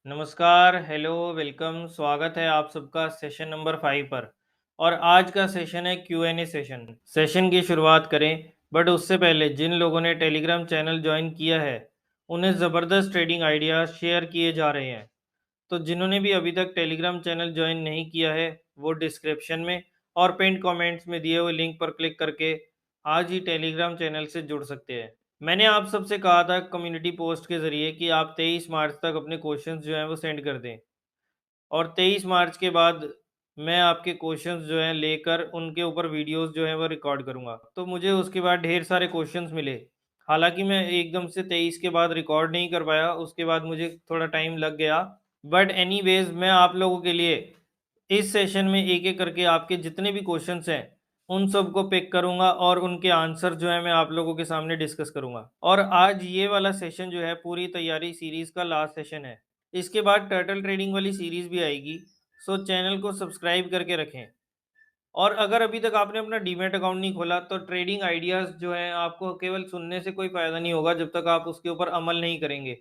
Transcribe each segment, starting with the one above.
नमस्कार, hello, welcome, स्वागत है आप सबका सेशन नंबर 5 पर। और आज का सेशन है Q&A सेशन। सेशन की शुरुआत करें, बट उससे पहले जिन लोगों ने टेलीग्राम चैनल ज्वाइन किया है, उन्हें ज़बरदस्त ट्रेडिंग आइडियाज़ शेयर किए जा रहे हैं। तो जिन्होंने भी अभी तक टेलीग्राम चैनल ज्वाइन नहीं किया है, वो डिस्क्रिप्शन में और पिन कमेंट्स में दिए हुए लिंक पर क्लिक करके आज ही टेलीग्राम चैनल से जुड़ सकते हैं। मैंने आप सबसे कहा था कम्युनिटी पोस्ट के ज़रिए कि आप 23 मार्च तक अपने क्वेश्चंस जो हैं वो सेंड कर दें, और 23 मार्च के बाद मैं आपके क्वेश्चंस जो हैं लेकर उनके ऊपर वीडियोस जो हैं वो रिकॉर्ड करूँगा। तो मुझे उसके बाद ढेर सारे क्वेश्चंस मिले। हालाँकि मैं एकदम से 23 के बाद रिकॉर्ड नहीं कर पाया, उसके बाद मुझे थोड़ा टाइम लग गया। बट एनीवेज़ मैं आप लोगों के लिए इस सेशन में एक-एक करके आपके जितने भी क्वेश्चंस हैं, उन सबको पिक करूँगा और उनके आंसर जो हैं मैं आप लोगों के सामने डिस्कस करूँगा। और आज ये वाला सेशन जो है पूरी तैयारी सीरीज़ का लास्ट सेशन है। इसके बाद टर्टल ट्रेडिंग वाली सीरीज़ भी आएगी, सो चैनल को सब्सक्राइब करके रखें। और अगर अभी तक आपने अपना डीमैट अकाउंट नहीं खोला, तो ट्रेडिंग आइडियाज़ जो हैं आपको केवल सुनने से कोई फ़ायदा नहीं होगा जब तक आप उसके ऊपर अमल नहीं करेंगे।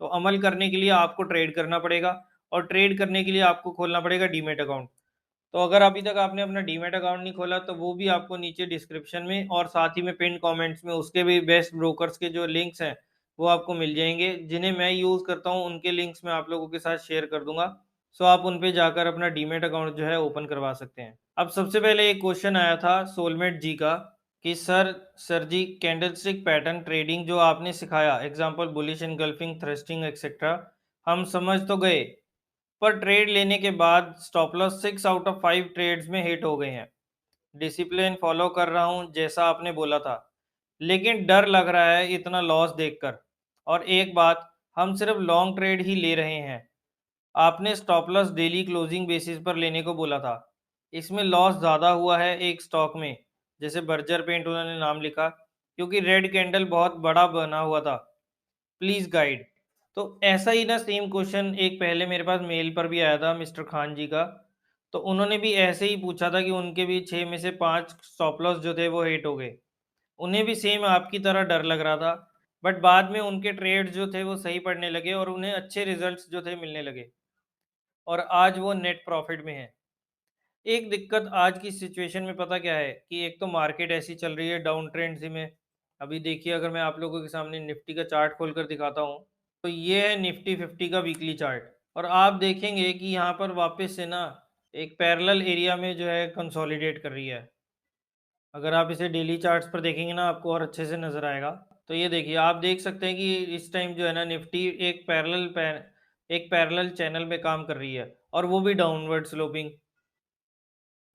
तो अमल करने के लिए आपको ट्रेड करना पड़ेगा, और ट्रेड करने के लिए आपको खोलना पड़ेगा डीमैट अकाउंट। तो अगर अभी तक आपने अपना डीमैट अकाउंट नहीं खोला, तो वो भी आपको नीचे डिस्क्रिप्शन में और साथ ही में पिन कमेंट्स में उसके भी बेस्ट ब्रोकर्स के जो लिंक्स हैं, वो आपको मिल जाएँगे। जिन्हें मैं यूज़ करता हूँ, उनके लिंक्स मैं आप लोगों के साथ शेयर कर दूँगा। सो आप उन पे जाकर अपना डीमैट अकाउंट जो है ओपन करवा सकते हैं। अब सबसे पहले एक क्वेश्चन आया था सोलमेट जी का कि sir ji, candlestick pattern trading जो आपने सिखाया, example bullish engulfing, thrusting etcetera, हम समझ तो गए, पर ट्रेड लेने के बाद stop loss 6 out of 5 trades में हिट हो गए हैं। डिसिप्लिन फॉलो कर रहा हूँ जैसा आपने बोला था, लेकिन डर लग रहा है इतना लॉस देखकर। और एक बात, हम सिर्फ लॉन्ग ट्रेड ही ले रहे हैं। आपने stop loss daily closing basis पर लेने को बोला था। इसमें लॉस ज़्यादा हुआ है एक स्टॉक में, जैसे बर्जर पेंट उन्होंने नाम लिखा, क्योंकि रेड कैंडल बहुत बड़ा बना हुआ था। Please guide. तो ऐसा ही ना सेम क्वेश्चन एक पहले मेरे पास मेल पर भी आया था मिस्टर खान जी का। तो उन्होंने भी ऐसे ही पूछा था कि उनके भी 6 में से 5 स्टॉप लॉस जो थे वो हिट हो गए। उन्हें भी सेम आपकी तरह डर लग रहा था, बट बाद में उनके ट्रेड्स जो थे वो सही पड़ने लगे और उन्हें अच्छे रिजल्ट्स जो थे मिलने लगे, और आज वो नेट प्रॉफिट में हैं। एक दिक्कत आज की सिचुएशन में पता क्या है कि एक तो मार्केट ऐसी चल रही है डाउन ट्रेंड सी में। अभी देखिए, अगर मैं आप लोगों के सामने निफ्टी का चार्ट खोलकर दिखाता हूँ, तो ये है निफ्टी 50 का वीकली चार्ट। और आप देखेंगे कि यहाँ पर वापस से ना एक पैरेलल एरिया में जो है कंसोलिडेट कर रही है। अगर आप इसे डेली चार्ट्स पर देखेंगे ना, आपको और अच्छे से नज़र आएगा। तो ये देखिए, आप देख सकते हैं कि इस टाइम जो है ना निफ्टी एक पैरेलल चैनल में काम कर रही है, और वो भी डाउनवर्ड स्लोपिंग,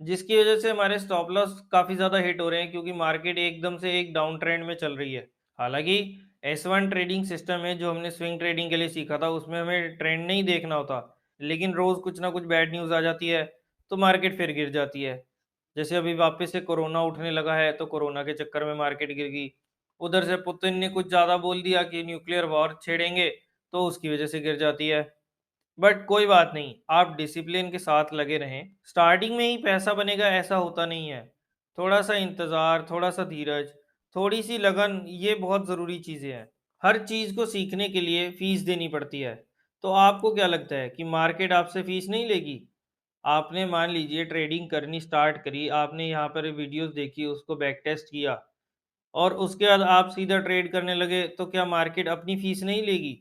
जिसकी वजह से हमारे स्टॉप लॉस काफ़ी ज़्यादा हिट हो रहे हैं, क्योंकि मार्केट एकदम से एक डाउन ट्रेंड में चल रही है। हालाँकि S1 ट्रेडिंग सिस्टम है जो हमने स्विंग ट्रेडिंग के लिए सीखा था, उसमें हमें ट्रेंड नहीं देखना होता। लेकिन रोज़ कुछ ना कुछ बैड न्यूज़ आ जाती है, तो मार्केट फिर गिर जाती है। जैसे अभी वापस से कोरोना उठने लगा है, तो कोरोना के चक्कर में मार्केट गिर गई। उधर से पुतिन ने कुछ ज़्यादा बोल दिया कि न्यूक्लियर वॉर छेड़ेंगे, तो उसकी वजह से गिर जाती है। बट कोई बात नहीं, आप डिसिप्लिन के साथ लगे रहें। स्टार्टिंग में ही पैसा बनेगा ऐसा होता नहीं है। थोड़ा-सा इंतज़ार, थोड़ा-सा धीरज, थोड़ी-सी लगन, ये बहुत ज़रूरी चीज़ें हैं। हर चीज़ को सीखने के लिए फ़ीस देनी पड़ती है। तो आपको क्या लगता है कि मार्केट आपसे फ़ीस नहीं लेगी? आपने मान लीजिए ट्रेडिंग करनी स्टार्ट करी, आपने यहाँ पर वीडियोज़ देखी, उसको बैक टेस्ट किया, और उसके बाद आप सीधा ट्रेड करने लगे, तो क्या मार्केट अपनी फ़ीस नहीं लेगी?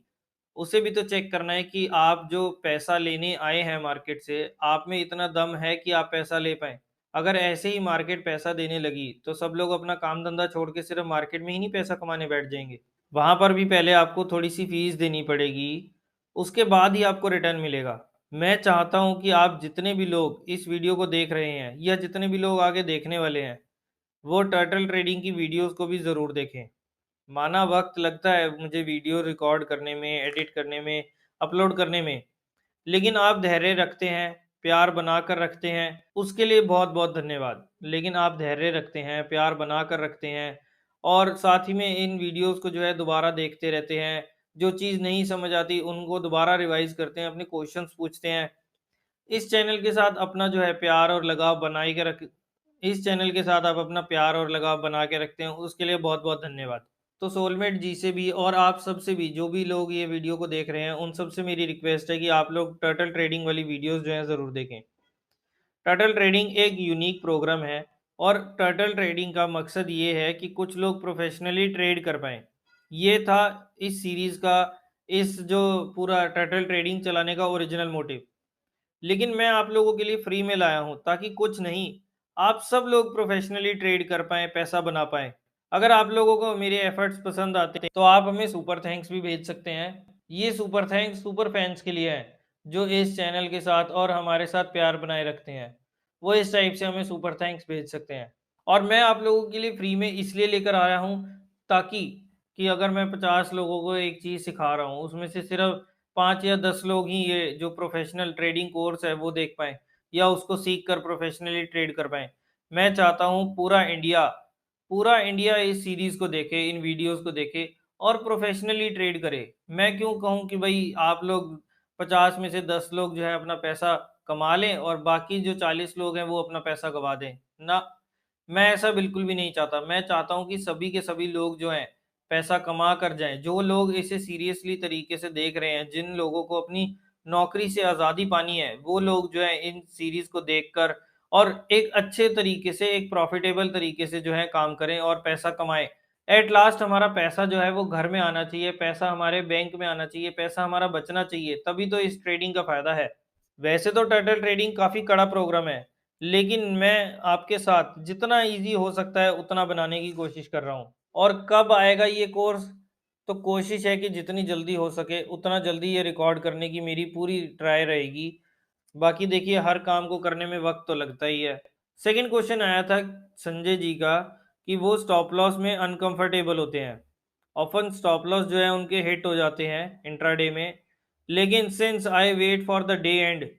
उसे भी तो चेक करना है कि आप जो पैसा लेने आए हैं मार्केट से, आप में इतना दम है कि आप पैसा ले पाएँ। अगर ऐसे ही मार्केट पैसा देने लगी, तो सब लोग अपना काम-धंधा छोड़ के सिर्फ़ मार्केट में ही नहीं पैसा कमाने बैठ जाएँगे। वहाँ पर भी पहले आपको थोड़ी-सी फ़ीस देनी पड़ेगी, उसके बाद ही आपको रिटर्न मिलेगा। मैं चाहता हूँ कि आप जितने भी लोग इस वीडियो को देख रहे हैं, या जितने भी लोग आगे देखने वाले हैं, वो टर्टल ट्रेडिंग की वीडियोज़ को भी ज़रूर देखें। माना वक़्त लगता है मुझे वीडियो रिकॉर्ड करने में, एडिट करने में, अपलोड करने में, लेकिन आप धैर्य रखते हैं, प्यार बनाकर रखते हैं, उसके लिए बहुत-बहुत धन्यवाद। लेकिन आप धैर्य रखते हैं, प्यार बनाकर रखते हैं, और साथ ही में इन वीडियोज़ को जो है दोबारा देखते रहते हैं। जो चीज़ नहीं समझ आती उनको दोबारा रिवाइज़ करते हैं, अपने क्वेश्चंस पूछते हैं। इस चैनल के साथ अपना जो है प्यार और लगाव बनाए के रख इस चैनल के साथ आप अपना प्यार और लगाव बना के रखते हैं, उसके लिए बहुत-बहुत धन्यवाद। तो सोलमेट जी से भी और आप सबसे भी, जो भी लोग ये वीडियो को देख रहे हैं, उन सबसे मेरी रिक्वेस्ट है कि आप लोग टर्टल ट्रेडिंग वाली वीडियोस जो हैं ज़रूर देखें। टर्टल ट्रेडिंग एक यूनिक प्रोग्राम है और टर्टल ट्रेडिंग का मकसद ये है कि कुछ लोग प्रोफेशनली ट्रेड कर पाएँ। ये था इस सीरीज़ का, इस जो पूरा टर्टल ट्रेडिंग चलाने का ओरिजिनल मोटिव। लेकिन मैं आप लोगों के लिए फ्री में लाया हूँ ताकि कुछ नहीं, आप सब लोग प्रोफेशनली ट्रेड कर पाएँ, पैसा बना पाएँ। अगर आप लोगों को मेरे एफर्ट्स पसंद आते हैं तो आप हमें सुपर थैंक्स भी भेज सकते हैं। ये सुपर थैंक्स सुपर फैंस के लिए है, जो इस चैनल के साथ और हमारे साथ प्यार बनाए रखते हैं। वो इस टाइप से हमें सुपर थैंक्स भेज सकते हैं। और मैं आप लोगों के लिए फ्री में इसलिए लेकर आया हूँ ताकि कि अगर मैं 50 लोगों को एक चीज़ सिखा रहा हूँ, उसमें से सिर्फ 5 या 10 लोग ही ये जो प्रोफेशनल ट्रेडिंग कोर्स है वो देख पाएँ या उसको सीख कर प्रोफेशनली ट्रेड कर पाएँ। मैं चाहता हूँ पूरा इंडिया इस सीरीज़ को देखे, इन वीडियोज़ को देखे और प्रोफेशनली ट्रेड करे। मैं क्यों कहूँ कि भई आप लोग 50 में से 10 लोग जो है अपना पैसा कमा लें और बाकी जो 40 लोग हैं वो अपना पैसा गँवा दें। ना, मैं ऐसा बिल्कुल भी नहीं चाहता। मैं चाहता हूँ कि सभी के सभी लोग जो हैं पैसा कमा कर जाएँ। जो लोग इसे सीरियसली तरीके से देख रहे हैं, जिन लोगों को अपनी नौकरी से आज़ादी पानी है, वो लोग जो है इन सीरीज़ को देखकर और एक अच्छे तरीके से, एक प्रॉफ़िटेबल तरीके से जो है काम करें और पैसा कमाएँ। एट लास्ट हमारा पैसा जो है वो घर में आना चाहिए, पैसा हमारे बैंक में आना चाहिए, पैसा हमारा बचना चाहिए, तभी तो इस ट्रेडिंग का फ़ायदा है। वैसे तो टर्टल ट्रेडिंग काफ़ी कड़ा प्रोग्राम है, लेकिन मैं आपके साथ जितना ईज़ी हो सकता है उतना बनाने की कोशिश कर रहा हूँ। और कब आएगा ये कोर्स? तो कोशिश है कि जितनी जल्दी हो सके उतना जल्दी ये रिकॉर्ड करने की मेरी पूरी ट्राई रहेगी। बाकी देखिए, हर काम को करने में वक़्त तो लगता ही है। सेकंड क्वेश्चन आया था संजय जी का कि वो स्टॉप लॉस में अनकंफर्टेबल होते हैं। ऑफ़न स्टॉप लॉस जो है उनके हिट हो जाते हैं इंट्राडे में, लेकिन since I wait for the day end,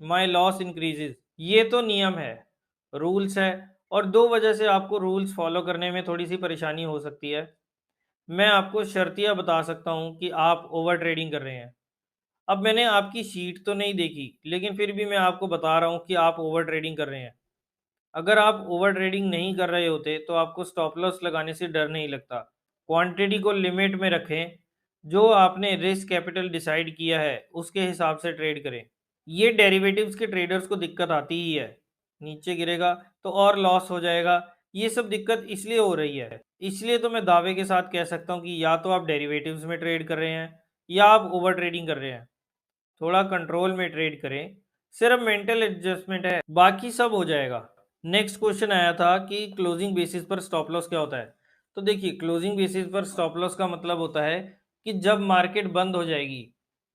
my loss increases. ये तो नियम है, रूल्स है और 2 वजह से आपको रूल्स फ़ॉलो करने में थोड़ी-सी परेशानी हो सकती है। मैं आपको शर्तिया बता सकता हूँ कि आप ओवर ट्रेडिंग कर रहे हैं। अब मैंने आपकी शीट तो नहीं देखी, लेकिन फिर भी मैं आपको बता रहा हूँ कि आप ओवर ट्रेडिंग कर रहे हैं। अगर आप ओवर ट्रेडिंग नहीं कर रहे होते, तो आपको स्टॉप लॉस लगाने से डर नहीं लगता। क्वांटिटी को लिमिट में रखें, जो आपने रिस्क कैपिटल डिसाइड किया है, उसके हिसाब से ट्रेड करें। ये डेरिवेटिव्स के ट्रेडर्स को दिक्कत आती ही है। नीचे गिरेगा तो और लॉस हो जाएगा। ये सब दिक्कत इसलिए हो रही है। इसलिए तो मैं दावे के साथ कह सकता हूँ कि या तो आप डेरिवेटिव्स में ट्रेड कर रहे हैं या आप ओवर ट्रेडिंग कर रहे हैं। थोड़ा कंट्रोल में ट्रेड करें, सिर्फ मेंटल एडजस्टमेंट है, बाकी सब हो जाएगा। नेक्स्ट क्वेश्चन आया था कि क्लोजिंग बेसिस पर स्टॉप लॉस क्या होता है? तो देखिए, क्लोजिंग बेसिस पर स्टॉप लॉस का मतलब होता है कि जब मार्केट बंद हो जाएगी,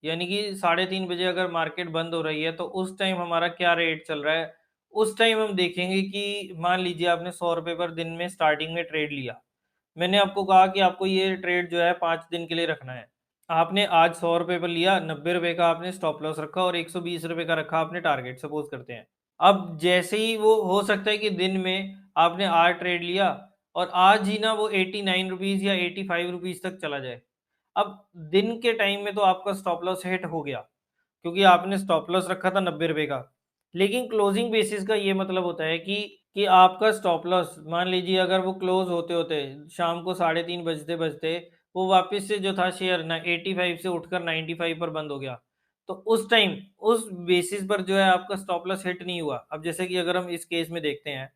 यानी कि 3:30 बजे अगर मार्केट बंद हो रही है तो उस टाइम हमारा क्या रेट चल रहा है, उस टाइम हम देखेंगे कि मान लीजिए आपने 100 रुपए पर दिन में स्टार्टिंग में ट्रेड लिया। मैंने आपको कहा कि आपको ये ट्रेड जो है 5 दिन के लिए रखना है। आपने आज 100 रुपए पर लिया, 90 रुपए का आपने स्टॉप लॉस रखा और 120 रुपए का रखा आपने टारगेट, सपोज़ करते हैं। अब जैसे ही वो हो सकता है कि दिन में आपने आज ट्रेड लिया और आज ही ना वो 89 रुपीज़ या 85 रुपीज़ तक चला जाए। अब दिन के टाइम में तो आपका स्टॉप लॉस हिट हो गया, क्योंकि आपने स्टॉप लॉस रखा था 90 रुपए का। लेकिन क्लोजिंग बेसिस का ये मतलब होता है कि आपका स्टॉप लॉस, मान लीजिए अगर वो क्लोज़ होते-होते शाम को 3:30 बजते-बजते वो वापस से जो था शेयर ना 85 से उठकर 95 पर बंद हो गया। तो उस टाइम, उस बेसिस पर जो है आपका स्टॉप लॉस हिट नहीं हुआ। अब जैसे कि अगर हम इस केस में देखते हैं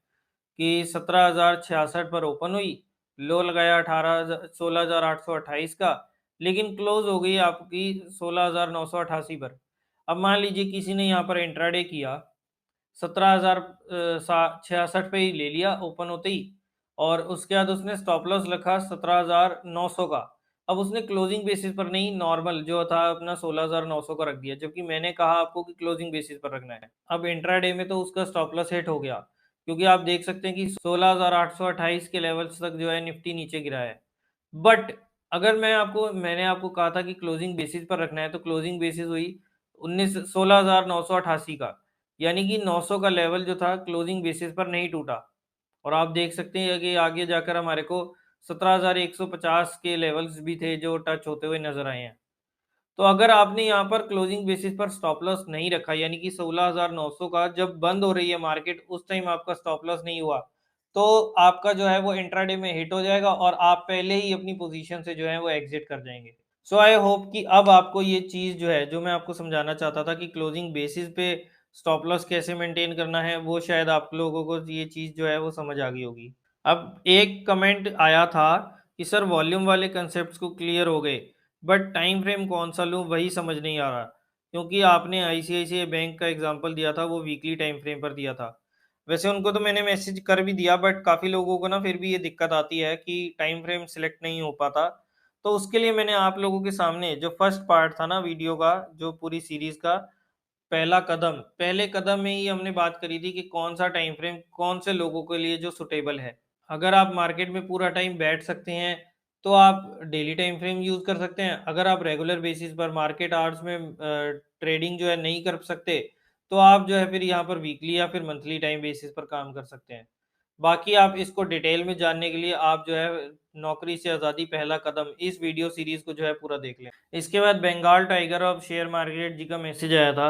कि 17,066 पर ओपन हुई, लो लगाया 16,828 का, लेकिन क्लोज़ हो गई आपकी 16,988 पर। अब मान लीजिए किसी ने यहाँ पर इंट्राडे किया, 17,000 सा 66 पे ही ले लिया ओपन होते ही और उसके बाद उसने स्टॉप लॉस रखा 17,900 का। अब उसने क्लोजिंग बेसिस पर नहीं, नॉर्मल जो था अपना 16,900 का रख दिया, जबकि मैंने कहा आपको कि क्लोजिंग बेसिस पर रखना है। अब इंट्राडे में तो उसका स्टॉप लॉस हिट हो गया, क्योंकि आप देख सकते हैं कि 16,828 के लेवल्स तक जो है निफ्टी नीचे गिरा है। बट अगर मैंने आपको कहा था कि क्लोजिंग बेसिस पर रखना है, तो क्लोजिंग बेसिस हुई 16,988 का, यानी कि 900 का लेवल जो था क्लोजिंग बेसिस पर नहीं टूटा। और आप देख सकते हैं कि आगे जाकर हमारे को 17,150 के लेवल्स भी थे जो टच होते हुए नजर आए हैं। तो अगर आपने यहाँ पर क्लोजिंग बेसिस पर स्टॉप लॉस नहीं रखा, यानी कि 16,900 का जब बंद हो रही है मार्केट उस टाइम आपका स्टॉप लॉस नहीं हुआ, तो आपका जो है वो इंट्राडे में हिट हो जाएगा और आप पहले ही अपनी पोजीशन से जो है वो एग्जिट कर जाएंगे। सो आई होप कि अब आपको ये चीज़ जो है, जो मैं आपको समझाना चाहता था कि क्लोजिंग बेसिस पे स्टॉप लॉस कैसे मेंटेन करना है, वो शायद आप लोगों को ये चीज़ जो है वो समझ आ गई होगी। अब एक कमेंट आया था कि सर वॉल्यूम वाले कंसेप्ट्स को क्लियर हो गए, बट टाइम फ्रेम कौन सा लूँ वही समझ नहीं आ रहा, क्योंकि आपने आईसीआईसीआई बैंक का एग्जांपल दिया था, वो वीकली टाइम फ्रेम पर दिया था। वैसे उनको तो मैंने मैसेज कर भी दिया, बट काफ़ी लोगों को ना फिर भी ये दिक्कत आती है कि टाइम फ्रेम सिलेक्ट नहीं हो पाता। तो उसके लिए मैंने आप लोगों के सामने जो फर्स्ट पार्ट था ना वीडियो का, जो पूरी सीरीज़ का पहला कदम, पहले कदम में ही हमने बात करी थी कि कौन-सा टाइम फ्रेम कौन से लोगों के लिए जो सूटेबल है। अगर आप मार्केट में पूरा टाइम बैठ सकते हैं, तो आप डेली टाइम फ्रेम यूज़ कर सकते हैं। अगर आप रेगुलर बेसिस पर मार्केट आवर्स में ट्रेडिंग जो है नहीं कर सकते, तो आप जो है फिर यहाँ पर वीकली या फिर मंथली टाइम बेसिस पर काम कर सकते हैं। बाकी आप इसको डिटेल में जानने के लिए आप जो है नौकरी से आज़ादी पहला कदम इस वीडियो सीरीज़ को जो है पूरा देख लें। इसके बाद Bengal tiger of share market ji का मैसेज आया था,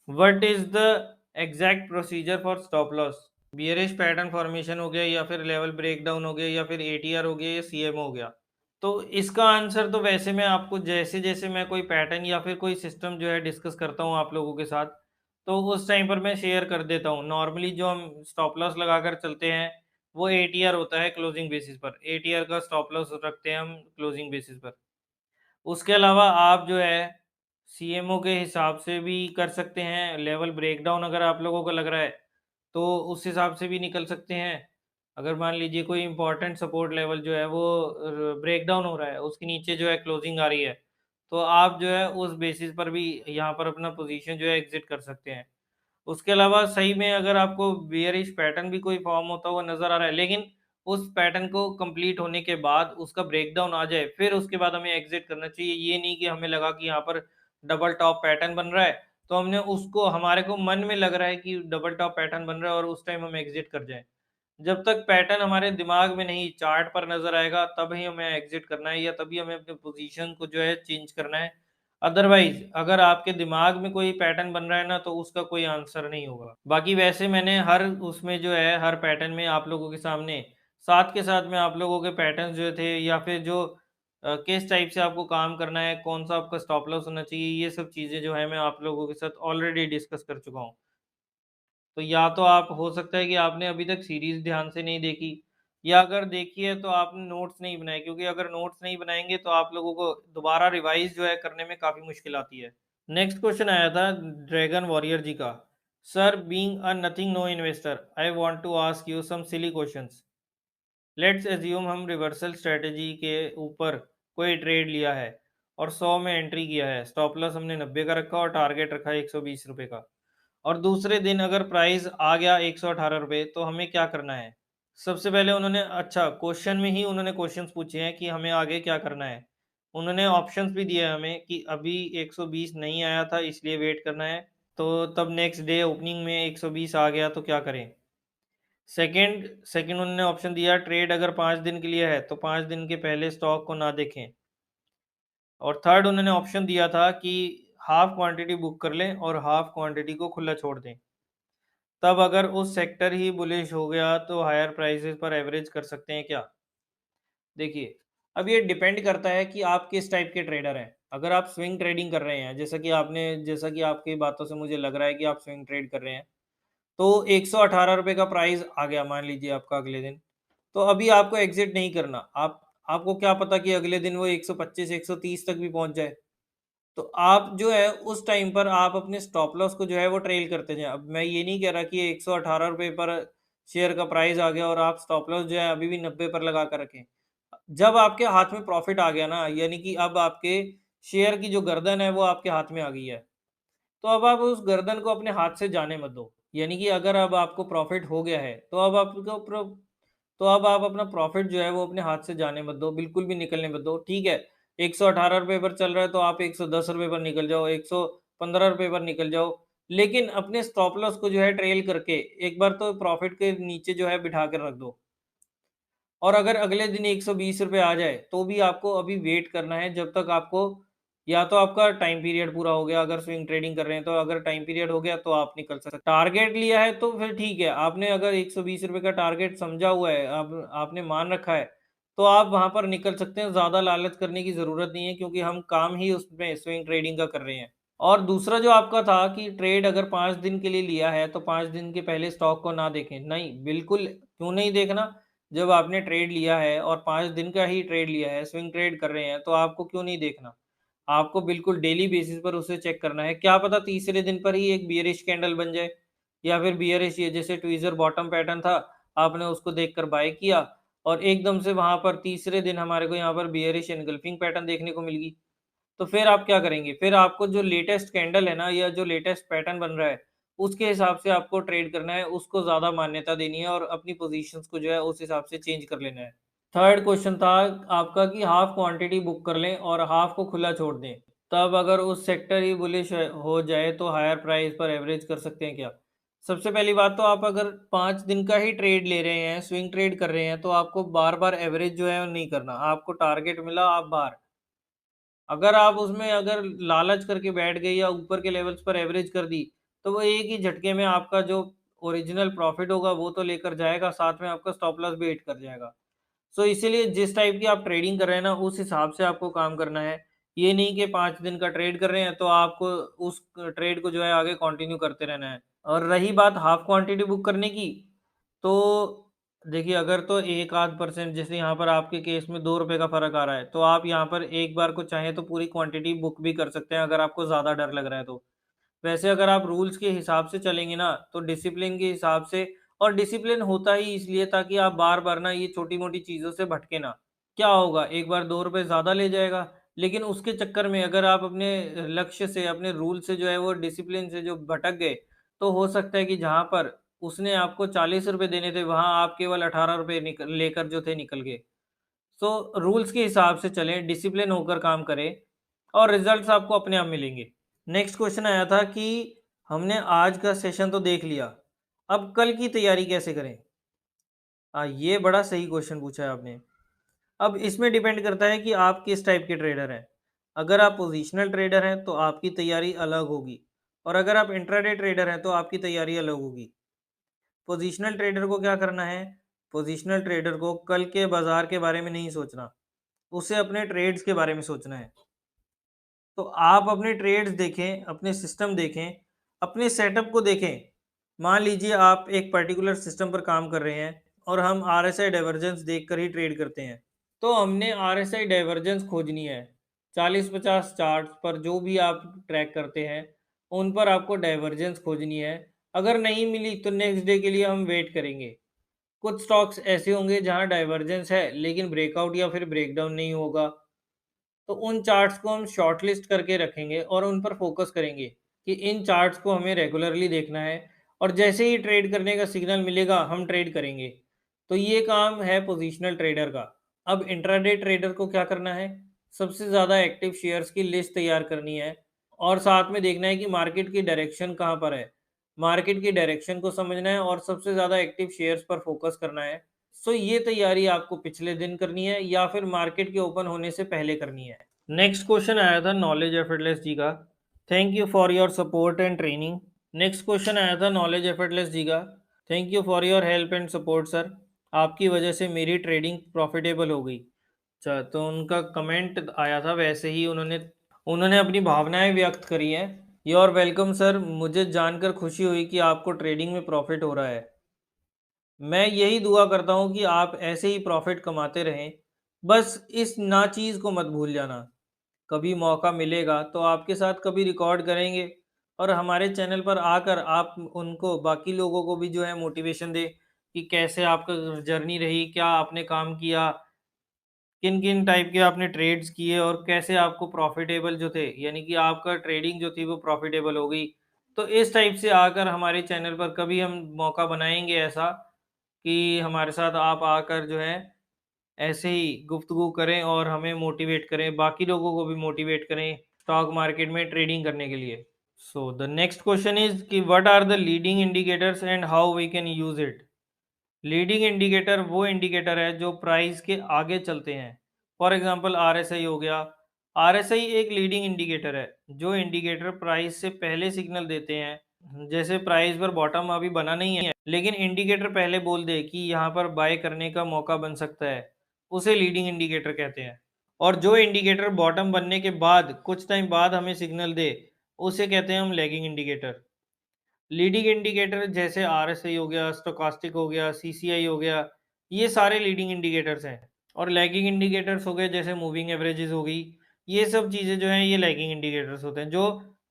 what is the exact procedure for stop loss? Bearish pattern formation हो गया, या फिर लेवल ब्रेकडाउन हो गया, या फिर एटीआर हो गया, या सीएमओ हो गया। तो इसका आंसर तो वैसे मैं आपको जैसे-जैसे मैं कोई पैटर्न या फिर कोई सिस्टम जो है डिस्कस करता हूँ आप लोगों के साथ, तो उस टाइम पर मैं शेयर कर देता हूँ। नॉर्मली जो हम स्टॉप लॉस लगाकर चलते हैं, वो एटीआर होता है क्लोजिंग बेसिस पर। एटीआर का स्टॉप लॉस रखते हैं हम क्लोजिंग बेसिस पर। उसके अलावा आप जो है सीएमओ के हिसाब से भी कर सकते हैं। लेवल ब्रेकडाउन अगर आप लोगों को लग रहा है, तो उस हिसाब से भी निकल सकते हैं। अगर मान लीजिए कोई इम्पोर्टेंट सपोर्ट लेवल जो है वो ब्रेकडाउन हो रहा है, उसके नीचे जो है क्लोजिंग आ रही है, तो आप जो है उस बेसिस पर भी यहाँ पर अपना पोजीशन जो है एग्जिट कर सकते हैं। उसके अलावा सही में अगर आपको बेयरिश पैटर्न भी कोई फॉर्म होता हुआ नज़र आ रहा है, लेकिन उस पैटर्न को कंप्लीट होने के बाद उसका ब्रेकडाउन आ जाए, फिर उसके बाद हमें एग्ज़िट करना चाहिए। ये नहीं कि हमें लगा कि यहाँ पर डबल टॉप पैटर्न बन रहा है, तो हमने उसको हमारे को मन में लग रहा है कि डबल टॉप पैटर्न बन रहा है और उस टाइम हम एग्ज़िट कर जाएँ। जब तक पैटर्न हमारे दिमाग में नहीं चार्ट पर नज़र आएगा, तब ही हमें एग्ज़िट करना है या तभी हमें अपने पोज़ीशन को जो है चेंज करना है। अदरवाइज़ अगर आपके दिमाग में कोई पैटर्न बन रहा है ना, तो उसका कोई आंसर नहीं होगा। बाकी वैसे मैंने हर उसमें जो है हर पैटर्न में आप लोगों के सामने साथ के साथ में आप लोगों के पैटर्न्स जो थे या फिर जो किस टाइप से आपको काम करना है, कौन-सा आपका स्टॉप लॉस होना चाहिए, ये सब चीज़ें जो है मैं आप लोगों के साथ ऑलरेडी डिस्कस कर चुका हूँ। तो या तो आप हो सकता है कि आपने अभी तक सीरीज़ ध्यान से नहीं देखी, या अगर देखी है तो आपने नोट्स नहीं बनाए, क्योंकि अगर नोट्स नहीं बनाएँगे तो आप लोगों को दोबारा रिवाइज़ जो है करने में काफ़ी मुश्किल आती है। नेक्स्ट क्वेश्चन आया था ड्रैगन वॉरियर जी का। Sir, being a nothing no investor, I want to ask you some silly questions. Let's assume हम रिवर्सल स्ट्रेटजी के ऊपर कोई ट्रेड लिया है और 100 में एंट्री किया है। स्टॉप लॉस हमने 90 का रखा और टारगेट रखा है 120 रुपये का। और दूसरे दिन अगर प्राइस आ गया 118 रुपये, तो हमें क्या करना है? सबसे पहले उन्होंने अच्छा क्वेश्चन में ही उन्होंने क्वेश्चंस पूछे हैं कि हमें आगे क्या करना है। उन्होंने ऑप्शंस भी दिए हैं हमें कि अभी 120 नहीं आया था इसलिए वेट करना है, तो तब नेक्स्ट डे ओपनिंग में 120 आ गया तो क्या करें? सेकंड सेकंड उन्होंने ऑप्शन दिया, ट्रेड अगर 5 दिन के लिए है तो 5 दिन के पहले स्टॉक को ना देखें। और थर्ड उन्होंने ऑप्शन दिया था कि हाफ क्वांटिटी बुक कर लें और हाफ क्वांटिटी को खुला छोड़ दें। तब अगर उस सेक्टर ही बुलिश हो गया तो हायर प्राइसेस पर एवरेज कर सकते हैं क्या? देखिए, अब ये डिपेंड करता है कि आप किस टाइप के ट्रेडर हैं। अगर आप स्विंग ट्रेडिंग कर रहे हैं, जैसा कि आपकी बातों से मुझे लग रहा है कि आप स्विंग ट्रेड कर रहे हैं, तो 118 रुपए का प्राइस आ गया मान लीजिए आपका अगले दिन, तो अभी आपको एग्ज़िट नहीं करना। आपको क्या पता कि अगले दिन वो 125, 130 तक भी पहुँच जाए। तो आप जो है उस टाइम पर आप अपने स्टॉप लॉस को जो है वो ट्रेल करते जाएँ। अब मैं ये नहीं कह रहा कि 118 रुपए पर शेयर का प्राइस आ गया और आप स्टॉप लॉस जो है अभी भी 90 पर लगा कर रखें। जब आपके हाथ में प्रॉफ़िट आ गया ना, यानी कि अब आपके शेयर की जो गर्दन है वो आपके हाथ में आ गई है। तो अब आप उस गर्दन को अपने हाथ से जाने मत दो। यानी कि अगर अब आपको प्रॉफ़िट हो गया है, तो अब आप अपना प्रॉफ़िट जो है वो अपने हाथ से जाने मत दो, बिल्कुल भी निकलने मत दो। ठीक है, 118 रुपए पर चल रहा है तो आप 110 रुपए पर निकल जाओ, 115 रुपए पर निकल जाओ। लेकिन अपने स्टॉप लॉस को जो है ट्रेल करके एक बार तो प्रॉफ़िट के नीचे जो है बिठा कर रख दो। और अगर अगले दिन 120 रुपए आ जाए, तो भी आपको अभी वेट करना है जब तक आपको या तो आपका टाइम पीरियड पूरा हो गया, अगर स्विंग ट्रेडिंग कर रहे हैं तो अगर टाइम पीरियड हो गया तो आप निकल सकते हैं। टारगेट लिया है तो फिर ठीक है, आपने अगर 120 रुपए का टारगेट समझा हुआ है, अब आपने मान रखा है, तो आप वहां पर निकल सकते हैं। ज्यादा लालच करने की जरूरत नहीं है, क्योंकि हम काम ही उसमें स्विंग ट्रेडिंग का कर रहे हैं। और दूसरा जो आपका था कि ट्रेड अगर 5 दिन के लिए लिया है तो 5 दिन के पहले स्टॉक को ना देखें, नहीं बिल्कुल, क्यों नहीं देखना। जब आपने ट्रेड लिया है और 5 दिन का ही ट्रेड लिया है, स्विंग ट्रेड कर रहे हैं, तो आपको क्यों नहीं देखना। आपको बिल्कुल डेली बेसिस पर उसे चेक करना है। क्या पता तीसरे दिन पर ही एक बियरिश कैंडल बन जाए, या फिर बियरिश, ये जैसे ट्वीजर बॉटम पैटर्न था, आपने उसको देखकर बाय किया और एकदम से वहां पर तीसरे दिन हमारे को यहाँ पर बियरिश एनगल्फिंग पैटर्न देखने को मिल गई। तो फिर आप क्या करेंगे? फिर आपको जो लेटेस्ट कैंडल है ना, या जो लेटेस्ट पैटर्न बन रहा है, उसके हिसाब से आपको ट्रेड करना है, उसको ज़्यादा मान्यता देनी है और अपनी पोज़ीशंस को जो है उस हिसाब से चेंज कर लेना है। थर्ड क्वेश्चन था आपका कि हाफ क्वांटिटी बुक कर लें और हाफ को खुला छोड़ दें। तब अगर उस सेक्टर ही बुलिश हो जाए तो हायर प्राइस पर एवरेज कर सकते हैं क्या? सबसे पहली बात तो आप अगर 5 दिन का ही ट्रेड ले रहे हैं, स्विंग ट्रेड कर रहे हैं, तो आपको बार-बार एवरेज जो है वो नहीं करना। आपको टारगेट मिला, आप बाहर। अगर आप उसमें अगर लालच करके बैठ गए या ऊपर के लेवल्स पर एवरेज कर दी, तो वो एक ही झटके में आपका जो ओरिजिनल प्रॉफिट होगा वो तो लेकर जाएगा, साथ में आपका स्टॉप लॉस भी हिट कर जाएगा। सो इसीलिए जिस टाइप की आप ट्रेडिंग कर रहे हैं ना, उस हिसाब से आपको काम करना है। ये नहीं कि 5 दिन का ट्रेड कर रहे हैं तो आपको उस ट्रेड को जो है आगे कंटिन्यू करते रहना है। और रही बात हाफ क्वांटिटी बुक करने की, तो देखिए, अगर तो 1 आध परसेंट, जैसे यहाँ पर आपके केस में ₹2 का फ़र्क आ रहा है, तो आप यहाँ पर एक बार को चाहें तो पूरी क्वांटिटी बुक भी कर सकते हैं, अगर आपको ज़्यादा डर लग रहा है तो। वैसे अगर आप रूल्स के हिसाब से चलेंगे ना, तो डिसिप्लिन के हिसाब से, और डिसिप्लिन होता ही इसलिए ताकि आप बार-बार ना ये छोटी-मोटी चीज़ों से भटके ना। क्या होगा, एक बार ₹2 ज़्यादा ले जाएगा, लेकिन उसके चक्कर में अगर आप अपने लक्ष्य से, अपने रूल से जो है वो डिसिप्लिन से जो भटक गए, तो हो सकता है कि जहाँ पर उसने आपको ₹40 देने थे, वहाँ आप केवल ₹18 लेकर जो थे निकल गए। सो रूल्स के हिसाब से चलें, डिसिप्लिन होकर काम करें और रिजल्ट्स आपको अपने आप मिलेंगे। नेक्स्ट क्वेश्चन आया था कि हमने आज का सेशन तो देख लिया, अब कल की तैयारी कैसे करें? ये बड़ा सही क्वेश्चन पूछा है आपने। अब इसमें डिपेंड करता है कि आप किस टाइप के ट्रेडर हैं। अगर आप पोजिशनल ट्रेडर हैं तो आपकी तैयारी अलग होगी, और अगर आप इंट्राडे ट्रेडर हैं तो आपकी तैयारी अलग होगी। पोजिशनल ट्रेडर को क्या करना है? पोजिशनल ट्रेडर को कल के बाजार के बारे में नहीं सोचना, उसे अपने ट्रेड्स के बारे में सोचना है। तो आप अपने ट्रेड्स देखें, अपने सिस्टम देखें, अपने सेटअप को देखें। मान लीजिए आप एक पर्टिकुलर सिस्टम पर काम कर रहे हैं और हम आरएसआई डाइवर्जेंस देखकर ही ट्रेड करते हैं। तो हमने आरएसआई डाइवर्जेंस खोजनी है। 40-50 चार्ट्स पर जो भी आप ट्रैक करते हैं, उन पर आपको डाइवर्जेंस खोजनी है। अगर नहीं मिली तो नेक्स्ट डे के लिए हम वेट करेंगे। कुछ स्टॉक्स ऐसे होंगे जहां डाइवर्जेंस है लेकिन ब्रेकआउट या फिर ब्रेकडाउन नहीं होगा, तो उन चार्ट्स को हम शॉर्टलिस्ट करके रखेंगे और उन पर फोकस करेंगे कि इन चार्ट्स को हमें रेगुलरली देखना है, और जैसे ही ट्रेड करने का सिग्नल मिलेगा हम ट्रेड करेंगे। तो ये काम है पोजिशनल ट्रेडर का। अब इंट्राडे ट्रेडर को क्या करना है? सबसे ज़्यादा एक्टिव शेयर्स की लिस्ट तैयार करनी है और साथ में देखना है कि मार्केट की डायरेक्शन कहाँ पर है। मार्केट की डायरेक्शन को समझना है और सबसे ज़्यादा एक्टिव शेयर्स पर फोकस करना है। सो ये तैयारी आपको पिछले दिन करनी है या फिर मार्केट के ओपन होने से पहले करनी है। नेक्स्ट क्वेश्चन आया था नॉलेज एफर्टलेस जी का। Thank you for your support and training. Next question आया था नॉलेज एफर्टलेस जी का। Thank you for your help and support sir. आपकी वजह से मेरी ट्रेडिंग प्रॉफिटेबल हो गई। अच्छा, तो उनका कमेंट आया था, वैसे ही उन्होंने उन्होंने अपनी भावनाएं व्यक्त करी हैं। योर वेलकम सर, मुझे जानकर खुशी हुई कि आपको ट्रेडिंग में प्रॉफिट हो रहा है। मैं यही दुआ करता हूँ कि आप ऐसे ही प्रॉफिट कमाते रहें। बस इस ना चीज़ को मत भूल जाना। कभी मौका मिलेगा तो आपके साथ कभी रिकॉर्ड करेंगे, और हमारे चैनल पर आकर आप उनको, बाकी लोगों को भी जो है मोटिवेशन दें कि कैसे आपका जर्नी रही, क्या आपने काम किया, किन किन टाइप के आपने ट्रेड्स किए और कैसे आपको प्रॉफिटेबल जो थे, यानी कि आपका ट्रेडिंग जो थी वो प्रॉफिटेबल हो गई। तो इस टाइप से आकर हमारे चैनल पर कभी हम मौका बनाएंगे ऐसा कि हमारे साथ आप आकर जो है ऐसे ही गुफ्तगू करें और हमें मोटिवेट करें, बाकी लोगों को भी मोटिवेट करें स्टॉक मार्केट में ट्रेडिंग करने के लिए। So the next question is कि what are the leading indicators and how we can use it? Leading indicator वो इंडिकेटर है जो प्राइस के आगे चलते हैं। फॉर एग्जांपल आरएसआई हो गया, आरएसआई एक लीडिंग इंडिकेटर है, जो इंडिकेटर प्राइस से पहले सिग्नल देते हैं। जैसे प्राइस पर बॉटम अभी बना नहीं है, लेकिन इंडिकेटर पहले बोल दे कि यहाँ पर बाय करने का मौका बन सकता है, उसे लीडिंग इंडिकेटर कहते हैं। और जो इंडिकेटर बॉटम बनने के बाद कुछ टाइम बाद हमें सिग्नल दे, उसे कहते हैं हम लैगिंग इंडिकेटर। लीडिंग इंडिकेटर जैसे आरएसआई हो गया, स्टोकास्टिक हो गया, सीसीआई हो गया, ये सारे लीडिंग इंडिकेटर्स हैं। और लैगिंग इंडिकेटर्स हो गए जैसे मूविंग एवरेजेस हो गई, ये सब चीज़ें जो हैं ये लैगिंग इंडिकेटर्स होते हैं, जो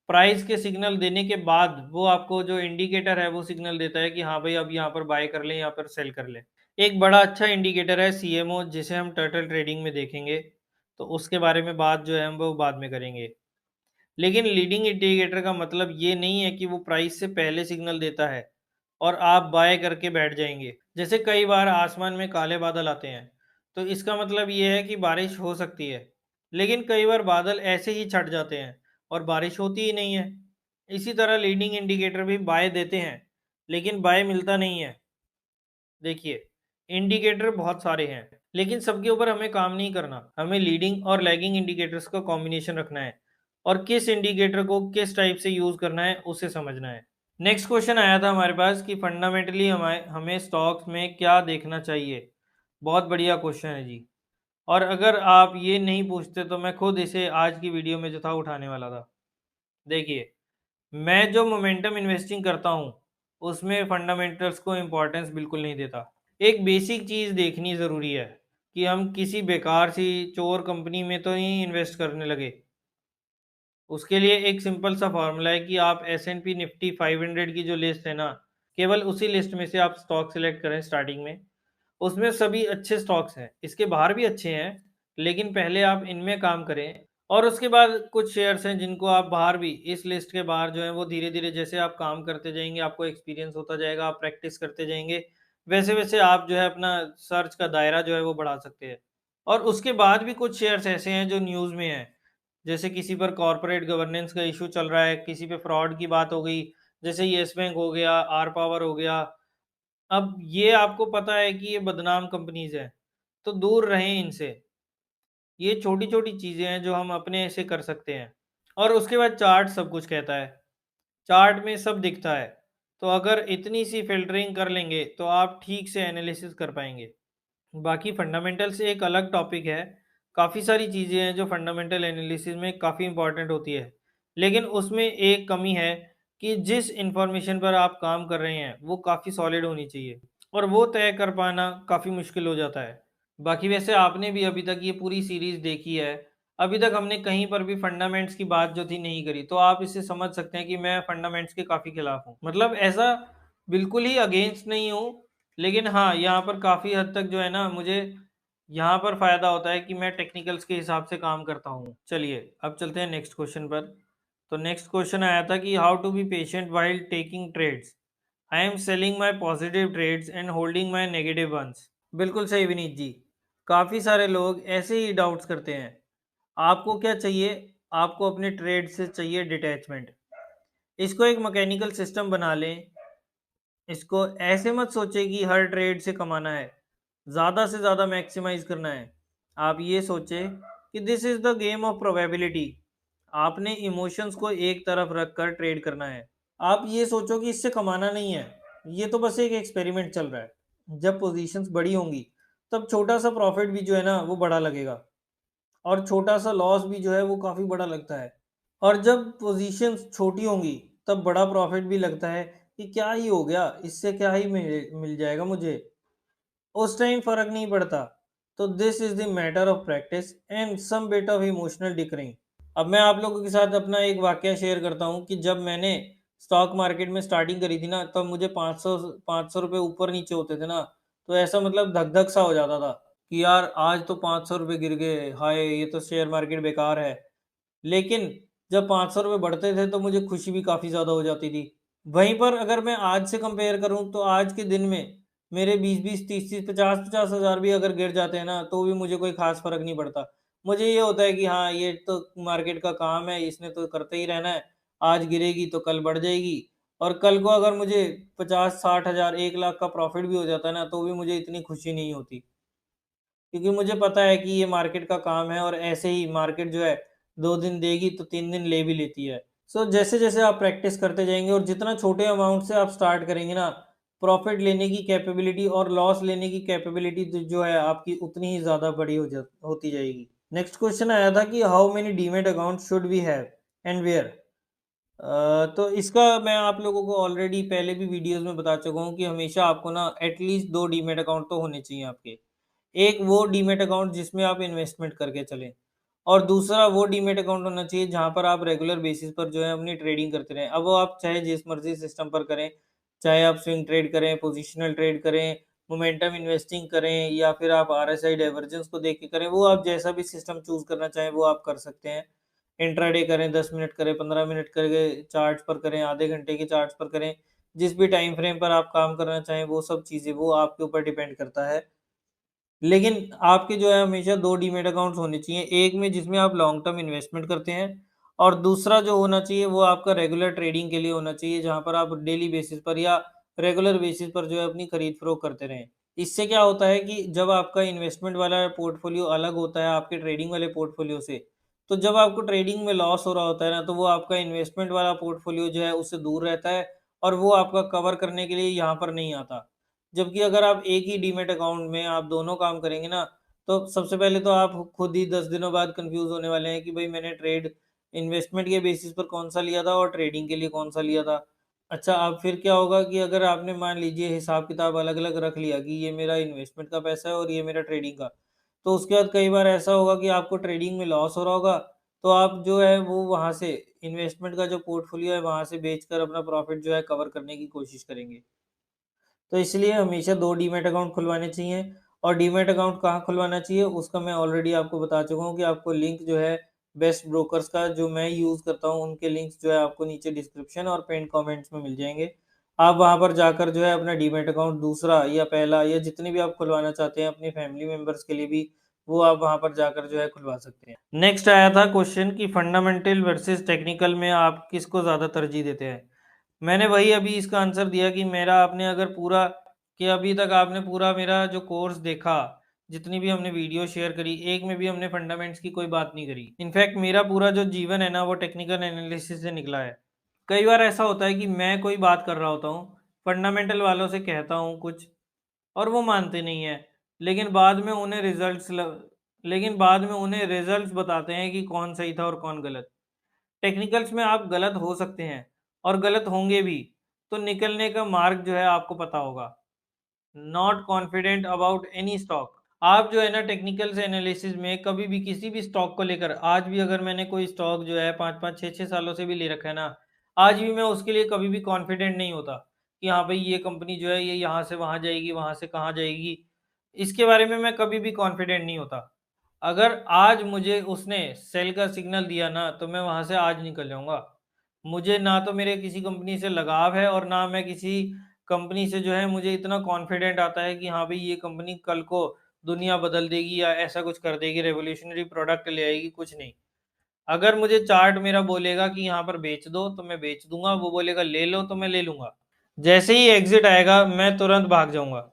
प्राइस के सिग्नल देने के बाद वो आपको जो इंडिकेटर है वो सिग्नल देता है कि हाँ भाई अब यहाँ पर बाय कर लें, यहाँ पर सेल कर लें। एक बड़ा अच्छा इंडिकेटर है सीएमओ, जिसे हम टर्टल ट्रेडिंग में देखेंगे, तो उसके बारे में बात जो है हम वो बाद में करेंगे। लेकिन लीडिंग इंडिकेटर का मतलब ये नहीं है कि वो प्राइस से पहले सिग्नल देता है और आप बाय करके बैठ जाएंगे। जैसे कई बार आसमान में काले बादल आते हैं, तो इसका मतलब ये है कि बारिश हो सकती है। लेकिन कई बार बादल ऐसे ही छट जाते हैं और बारिश होती ही नहीं है। इसी तरह लीडिंग इंडिकेटर भी बाय देते हैं, लेकिन बाय मिलता नहीं है। देखिए, इंडिकेटर बहुत सारे हैं, लेकिन सबके ऊपर हमें काम नहीं करना। हमें लीडिंग और लैगिंग इंडिकेटर्स का कॉम्बिनेशन रखना है और किस इंडिकेटर को किस टाइप से यूज करना है उसे समझना है। नेक्स्ट क्वेश्चन आया था हमारे पास कि फंडामेंटली हमें हमें स्टॉक्स में क्या देखना चाहिए। बहुत बढ़िया क्वेश्चन है जी। और अगर आप ये नहीं पूछते तो मैं खुद इसे आज की वीडियो में जो था उठाने वाला था। देखिए, मैं जो मोमेंटम इन्वेस्टिंग करता हूँ, उसमें फंडामेंटल्स को इम्पोर्टेंस बिल्कुल नहीं देता। एक बेसिक चीज़ देखनी ज़रूरी है कि हम किसी बेकार सी चोर कंपनी में तो नहीं इन्वेस्ट करने लगे। उसके लिए एक सिंपल सा फार्मूला है कि आप S&P निफ्टी 500 की जो लिस्ट है ना, केवल उसी लिस्ट में से आप स्टॉक सेलेक्ट करें स्टार्टिंग में। उसमें सभी अच्छे स्टॉक्स हैं, इसके बाहर भी अच्छे हैं, लेकिन पहले आप इनमें काम करें। और उसके बाद कुछ शेयर्स हैं जिनको आप बाहर भी इस लिस्ट के बाहर जो है वो धीरे धीरे जैसे आप काम करते जाएंगे, आपको एक्सपीरियंस होता जाएगा, आप प्रैक्टिस करते जाएंगे, वैसे वैसे आप जो है अपना सर्च का दायरा जो है वो बढ़ा सकते हैं। और उसके बाद भी कुछ शेयर्स ऐसे हैं जो न्यूज़ में हैं, जैसे किसी पर कॉर्पोरेट गवर्नेंस का इशू चल रहा है, किसी पे फ्रॉड की बात हो गई, जैसे येस बैंक हो गया, आर पावर हो गया। अब ये आपको पता है कि ये बदनाम कंपनीज हैं, तो दूर रहें इनसे। ये छोटी-छोटी चीज़ें हैं जो हम अपने से कर सकते हैं। और उसके बाद चार्ट सब कुछ कहता है, चार्ट में सब दिखता है। तो अगर इतनी सी फ़िल्टरिंग कर लेंगे तो आप ठीक से एनालिसिस कर पाएँगे। बाकी फंडामेंटल से एक अलग टॉपिक है। काफ़ी सारी चीज़ें हैं जो फंडामेंटल एनालिसिस में काफ़ी इम्पोर्टेंट होती है। लेकिन उसमें एक कमी है कि जिस इन्फॉर्मेशन पर आप काम कर रहे हैं, वो काफ़ी सॉलिड होनी चाहिए और वो तय कर पाना काफ़ी मुश्किल हो जाता है। बाकी वैसे आपने भी अभी तक ये पूरी सीरीज़ देखी है। अभी तक हमने कहीं पर भी फंडामेंट्स की बात जो थी नहीं करी, तो आप इससे समझ सकते हैं कि मैं फंडामेंट्स के काफ़ी खिलाफ हूँ। मतलब ऐसा बिल्कुल ही अगेंस्ट नहीं हूँ, लेकिन हाँ, यहाँ पर काफ़ी हद तक जो है ना मुझे यहाँ पर फ़ायदा होता है कि मैं टेक्निकल्स के हिसाब से काम करता हूँ। चलिए, अब चलते हैं नेक्स्ट क्वेश्चन पर। तो नेक्स्ट क्वेश्चन आया था कि how to be patient while taking trades. I am selling my positive trades and holding my negative ones. बिल्कुल सही विनीत जी। काफ़ी सारे लोग ऐसे ही डाउट्स करते हैं। आपको क्या चाहिए? आपको अपने ट्रेड से चाहिए डिटैचमेंट। इसको एक मैकेनिकल सिस्टम बना लें। इसको ऐसे मत सोचे कि हर ट्रेड से कमाना है, ज़्यादा से ज़्यादा मैक्सिमाइज करना है। आप ये सोचें कि this is the game of probability. आपने इमोशंस को एक तरफ रख कर ट्रेड करना है। आप ये सोचो कि इससे कमाना नहीं है, ये तो बस एक एक्सपेरिमेंट चल रहा है। जब पोजीशंस बड़ी होंगी, तब छोटा सा प्रॉफिट भी जो है ना वो बड़ा लगेगा और छोटा सा लॉस भी जो है वो काफ़ी बड़ा लगता है। और जब पोजीशंस छोटी होंगी, तब बड़ा प्रॉफिट भी लगता है कि क्या ही हो गया, इससे क्या ही मिल मिल जाएगा मुझे। उस टाइम फ़र्क नहीं पड़ता। तो this is the matter of practice and some bit of emotional dickering. अब मैं आप लोगों के साथ अपना एक वाकया शेयर करता हूँ कि जब मैंने स्टॉक मार्केट में स्टार्टिंग करी थी ना, तब मुझे 500 रुपये ऊपर नीचे होते थे ना, तो ऐसा मतलब धक-धक सा हो जाता था कि यार आज तो 500 रुपये गिर गए, हाय! ये तो शेयर मार्केट बेकार है। लेकिन जब 500 रुपये बढ़ते थे तो मुझे खुशी भी काफ़ी ज़्यादा हो जाती थी। वहीं पर अगर मैं आज से कंपेयर करूँ तो आज के दिन में मेरे 20-20, 30-30, 50-50 हज़ार भी अगर गिर जाते हैं ना, तो भी मुझे कोई ख़ास फ़र्क नहीं पड़ता। मुझे ये होता है कि हाँ, ये तो मार्केट का काम है, इसने तो करते ही रहना है। आज गिरेगी तो कल बढ़ जाएगी और कल को अगर मुझे 50-60 हज़ार, 1 लाख का प्रॉफ़िट भी हो जाता है ना, तो भी मुझे इतनी खुशी नहीं होती। क्योंकि मुझे पता है कि ये मार्केट का काम है और ऐसे ही मार्केट जो है 2 दिन देगी तो 3 दिन ले भी लेती है। सो जैसे जैसे आप प्रैक्टिस करते जाएंगे और जितना छोटे अमाउंट से आप स्टार्ट करेंगे ना, प्रॉफिट लेने की कैपेबिलिटी और लॉस लेने की कैपेबिलिटी जो है आपकी उतनी ही ज़्यादा बड़ी होती जाएगी। नेक्स्ट क्वेश्चन आया था कि how many demat account should we have and where. तो इसका मैं आप लोगों को ऑलरेडी पहले भी वीडियोस में बता चुका हूँ कि हमेशा आपको ना एटलीस्ट 2 डीमैट अकाउंट तो होने चाहिए आपके। एक वो डीमैट अकाउंट जिसमें आप इन्वेस्टमेंट करके चलें, और दूसरा वो डीमैट अकाउंट होना चाहिए जहाँ पर आप रेगुलर बेसिस पर जो है अपनी ट्रेडिंग करते रहें। अब वो आप चाहे जिस मर्ज़ी सिस्टम पर करें, चाहे आप स्विंग ट्रेड करें, पोजिशनल ट्रेड करें, मोमेंटम इन्वेस्टिंग करें या फिर आप आरएसआई डाइवर्जेंस को देख के करें, वो आप जैसा भी सिस्टम चूज़ करना चाहें वो आप कर सकते हैं। इंट्राडे करें, 10 मिनट करें, 15 मिनट करें, चार्ट्स पर करें, आधे घंटे के चार्ट्स पर करें, जिस भी टाइम फ्रेम पर आप काम करना चाहें वो सब चीज़ें वो आपके ऊपर डिपेंड करता है। लेकिन आपके जो है हमेशा 2 डीमैट अकाउंट्स होने चाहिए, एक में जिसमें आप लॉन्ग टर्म इन्वेस्टमेंट करते हैं और दूसरा जो होना चाहिए वो आपका रेगुलर ट्रेडिंग के लिए होना चाहिए, जहाँ पर आप डेली बेसिस पर या रेगुलर बेसिस पर जो है अपनी खरीद-फरोख्त करते रहें। इससे क्या होता है कि जब आपका इन्वेस्टमेंट वाला पोर्टफोलियो अलग होता है आपके ट्रेडिंग वाले पोर्टफोलियो से, तो जब आपको ट्रेडिंग में लॉस हो रहा होता है ना, तो वो आपका इन्वेस्टमेंट वाला पोर्टफोलियो जो है उससे दूर रहता है और वो आपका कवर करने के लिए यहाँ पर नहीं आता। जबकि अगर आप एक ही डीमैट अकाउंट में आप दोनों काम करेंगे ना, तो सबसे पहले तो आप खुद ही 10 दिनों बाद कन्फ्यूज़ होने वाले हैं कि भई मैंने ट्रेड इन्वेस्टमेंट के बेसिस पर कौन-सा लिया था और ट्रेडिंग के लिए कौन-सा लिया था। अच्छा, अब फिर क्या होगा कि अगर आपने मान लीजिए हिसाब-किताब अलग-अलग रख लिया कि ये मेरा इन्वेस्टमेंट का पैसा है और ये मेरा ट्रेडिंग का, तो उसके बाद कई बार ऐसा होगा कि आपको ट्रेडिंग में लॉस हो रहा होगा, तो आप जो है वो वहाँ से इन्वेस्टमेंट का जो पोर्टफोलियो है वहाँ से बेचकर अपना प्रॉफ़िट जो है कवर करने की कोशिश करेंगे। तो इसलिए हमेशा 2 डीमैट अकाउंट खुलवाने चाहिए, और डीमैट अकाउंट कहाँ खुलवाना चाहिए उसका मैं ऑलरेडी आपको बता चुका हूँ कि आपको लिंक जो है बेस्ट ब्रोकर्स का जो मैं यूज़ करता हूँ उनके लिंक्स जो है आपको नीचे डिस्क्रिप्शन और पिन्ड कमेंट्स में मिल जाएँगे। आप वहाँ पर जाकर जो है अपना डीमैट अकाउंट दूसरा या पहला या जितने भी आप खुलवाना चाहते हैं अपनी फैमिली मेंबर्स के लिए भी, वो आप वहाँ पर जाकर जो है खुलवा सकते हैं। नेक्स्ट आया था क्वेश्चन कि फंडामेंटल वर्सेस टेक्निकल में आप किसको ज़्यादा तरजीह देते हैं? मैंने वही अभी इसका आंसर दिया कि मेरा आपने अगर पूरा कि अभी तक आपने पूरा मेरा जो कोर्स देखा, जितनी भी हमने वीडियो शेयर करी, एक में भी हमने फंडामेंट्स की कोई बात नहीं करी। इनफैक्ट मेरा पूरा जो जीवन है ना, वो टेक्निकल एनालिसिस से निकला है। कई बार ऐसा होता है कि मैं कोई बात कर रहा होता हूँ, फंडामेंटल वालों से कहता हूँ कुछ और वो मानते नहीं हैं, लेकिन बाद में उन्हें रिजल्ट्स बताते हैं कि कौन सही था और कौन गलत। टेक्निकल्स में आप गलत हो सकते हैं और गलत होंगे भी, तो निकलने का मार्ग जो है आपको पता होगा। Not confident about any stock. आप जो है ना टेक्निकल एनालिसिस में कभी भी किसी भी स्टॉक को लेकर, आज भी अगर मैंने कोई स्टॉक जो है 5-5 6-6 सालों से भी ले रखा है ना, आज भी मैं उसके लिए कभी भी कॉन्फिडेंट नहीं होता कि हाँ भाई ये कंपनी जो है ये यहाँ से वहाँ जाएगी, वहाँ से कहाँ जाएगी। इसके बारे में मैं कभी भी कॉन्फिडेंट नहीं होता। अगर आज मुझे उसने सेल का सिग्नल दिया ना, तो मैं वहाँ से आज निकल जाऊँगा। मुझे ना तो मेरे किसी कंपनी से लगाव है और ना मैं किसी कंपनी से जो है मुझे इतना कॉन्फिडेंट आता है कि हाँ भाई ये कंपनी कल को दुनिया बदल देगी या ऐसा कुछ कर देगी, रेवोल्यूशनरी प्रोडक्ट ले आएगी, कुछ नहीं। अगर मुझे चार्ट मेरा बोलेगा कि यहाँ पर बेच दो तो मैं बेच दूंगा, वो बोलेगा ले लो तो मैं ले लूंगा। जैसे ही एग्जिट आएगा मैं तुरंत भाग जाऊंगा।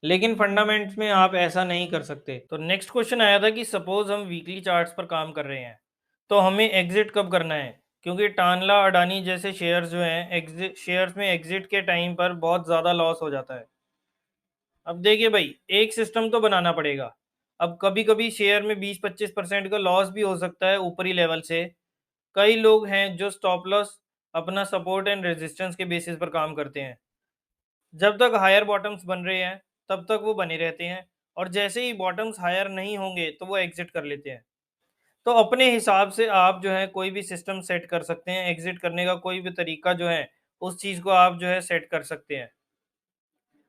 लेकिन फंडामेंट्स में आप ऐसा नहीं कर सकते। तो नेक्स्ट क्वेश्चन आया था कि सपोज हम वीकली चार्ट्स पर काम कर रहे हैं, तो हमें एग्जिट कब करना है? क्योंकि टानला अडानी जैसे शेयर्स जो हैं, एग्जिट शेयर्स में एग्जिट के टाइम पर बहुत ज़्यादा लॉस हो जाता है। अब देखिए भाई, एक सिस्टम तो बनाना पड़ेगा। अब कभी-कभी शेयर में 20-25% का लॉस भी हो सकता है ऊपरी लेवल से। कई लोग हैं जो स्टॉप लॉस अपना सपोर्ट एंड रेजिस्टेंस के बेसिस पर काम करते हैं। जब तक हायर बॉटम्स बन रहे हैं, तब तक वो बने रहते हैं और जैसे ही बॉटम्स हायर नहीं होंगे, तो वो एग्ज़िट कर लेते हैं। तो अपने हिसाब से आप जो है कोई भी सिस्टम सेट कर सकते हैं, एग्ज़िट करने का कोई भी तरीका जो है, उस चीज़ को आप जो है सेट कर सकते हैं।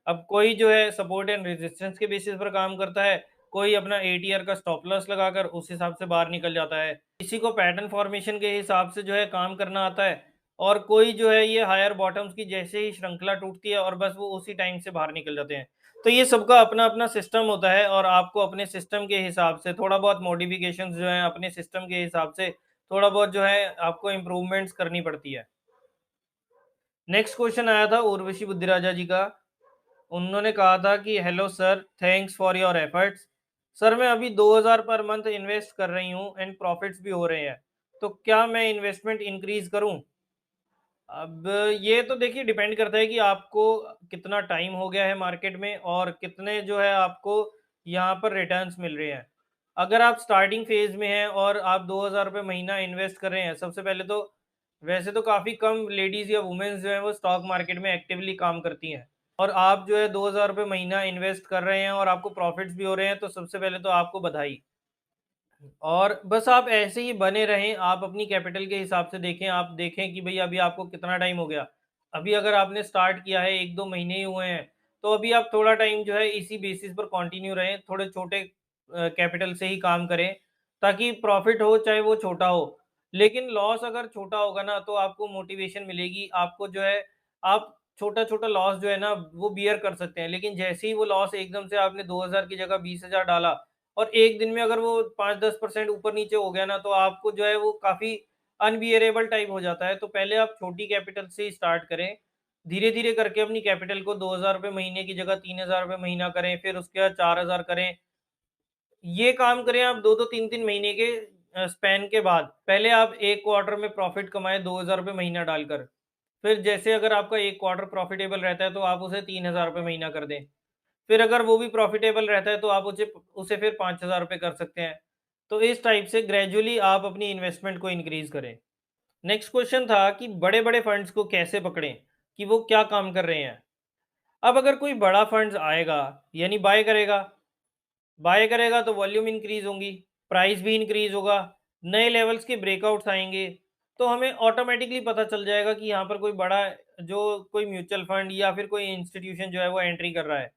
अब कोई जो है सपोर्ट एंड रेजिस्टेंस के बेसिस पर काम करता है, कोई अपना एटीआर का स्टॉप लॉस लगाकर उस हिसाब से बाहर निकल जाता है। किसी को पैटर्न फॉर्मेशन के हिसाब से जो है काम करना आता है और कोई जो है ये हायर बॉटम्स की जैसे ही श्रृंखला टूटती है और बस वो उसी टाइम से बाहर निकल जाते हैं। तो ये सबका अपना-अपना सिस्टम होता है और आपको अपने सिस्टम के हिसाब से थोड़ा बहुत मॉडिफिकेशंस जो हैं अपने सिस्टम के हिसाब से थोड़ा बहुत जो है आपको इम्प्रूवमेंट्स करनी पड़ती है। नेक्स्ट क्वेश्चन आया था उर्वशी बुद्धिराजा जी का। उन्होंने कहा था कि hello sir, thanks for your efforts. Sir मैं अभी 2000 पर मंथ इन्वेस्ट कर रही हूँ एंड प्रॉफिट्स भी हो रहे हैं। तो क्या मैं इन्वेस्टमेंट इंक्रीज करूं? अब ये तो देखिए डिपेंड करता है कि आपको कितना टाइम हो गया है मार्केट में और कितने जो है आपको यहाँ पर रिटर्न्स मिल रहे हैं। अगर आप स्टार्टिंग फेज में हैं और आप 2000 रुपये महीना इन्वेस्ट कर रहे हैं, सबसे पहले तो वैसे तो काफ़ी कम लेडीज़ या वुमेन्स जो है वो स्टॉक मार्केट में एक्टिवली काम करती हैं, और आप जो है 2000 रुपये महीना इन्वेस्ट कर रहे हैं और आपको प्रॉफिट्स भी हो रहे हैं, तो सबसे पहले तो आपको बधाई। और बस आप ऐसे ही बने रहें, आप अपनी कैपिटल के हिसाब से देखें, आप देखें कि भई अभी आपको कितना टाइम हो गया। अभी अगर आपने स्टार्ट किया है, 1-2 महीने ही हुए हैं, तो अभी आप थोड़ा टाइम जो है इसी बेसिस पर कंटिन्यू रहें, थोड़े छोटे कैपिटल से ही काम करें, ताकि प्रॉफ़िट हो चाहे वो छोटा हो। लेकिन लॉस अगर छोटा होगा ना, तो आपको मोटिवेशन मिलेगी, आपको जो है आप छोटा-छोटा लॉस जो है ना, वो बियर कर सकते हैं। लेकिन जैसे ही वो लॉस एकदम से आपने 2000 की जगह 20,000 डाला, और एक दिन में अगर वो 5-10% ऊपर-नीचे हो गया ना, तो आपको जो है वो काफ़ी अनबियरेबल टाइप हो जाता है। तो पहले आप छोटी कैपिटल से ही स्टार्ट करें। धीरे-धीरे करके अपनी कैपिटल को 2000 रुपए महीने की जगह 3000 रुपए महीना करें, फिर उसके बाद 4000 करें। ये काम करें आप 2-2 3-3 महीने के स्पैन के बाद। पहले आप 1 क्वार्टर में प्रॉफिट कमाएँ 2000 रुपए महीना डालकर। फिर जैसे अगर आपका 1 क्वार्टर प्रॉफिटेबल रहता है, तो आप उसे 3000 रुपए महीना कर दें। फिर अगर वो भी प्रॉफिटेबल रहता है, तो आप उसे उसे फिर 5000 रुपए कर सकते हैं। तो इस टाइप से ग्रेजुअली आप अपनी इन्वेस्टमेंट को इंक्रीज़ करें। नेक्स्ट क्वेश्चन था कि बड़े-बड़े फंड्स को कैसे पकड़ें, कि वो क्या काम कर रहे हैं? अब अगर कोई बड़ा फंड्स आएगा, यानी बाय करेगा तो वॉल्यूम इंक्रीज़ होंगी, प्राइस भी इंक्रीज़ होगा, नए लेवल्स के ब्रेकआउट्स आएँगे, तो हमें ऑटोमैटिकली पता चल जाएगा कि यहाँ पर कोई बड़ा जो कोई म्यूचुअल फंड या फिर कोई इंस्टीट्यूशन जो है वो एंट्री कर रहा है।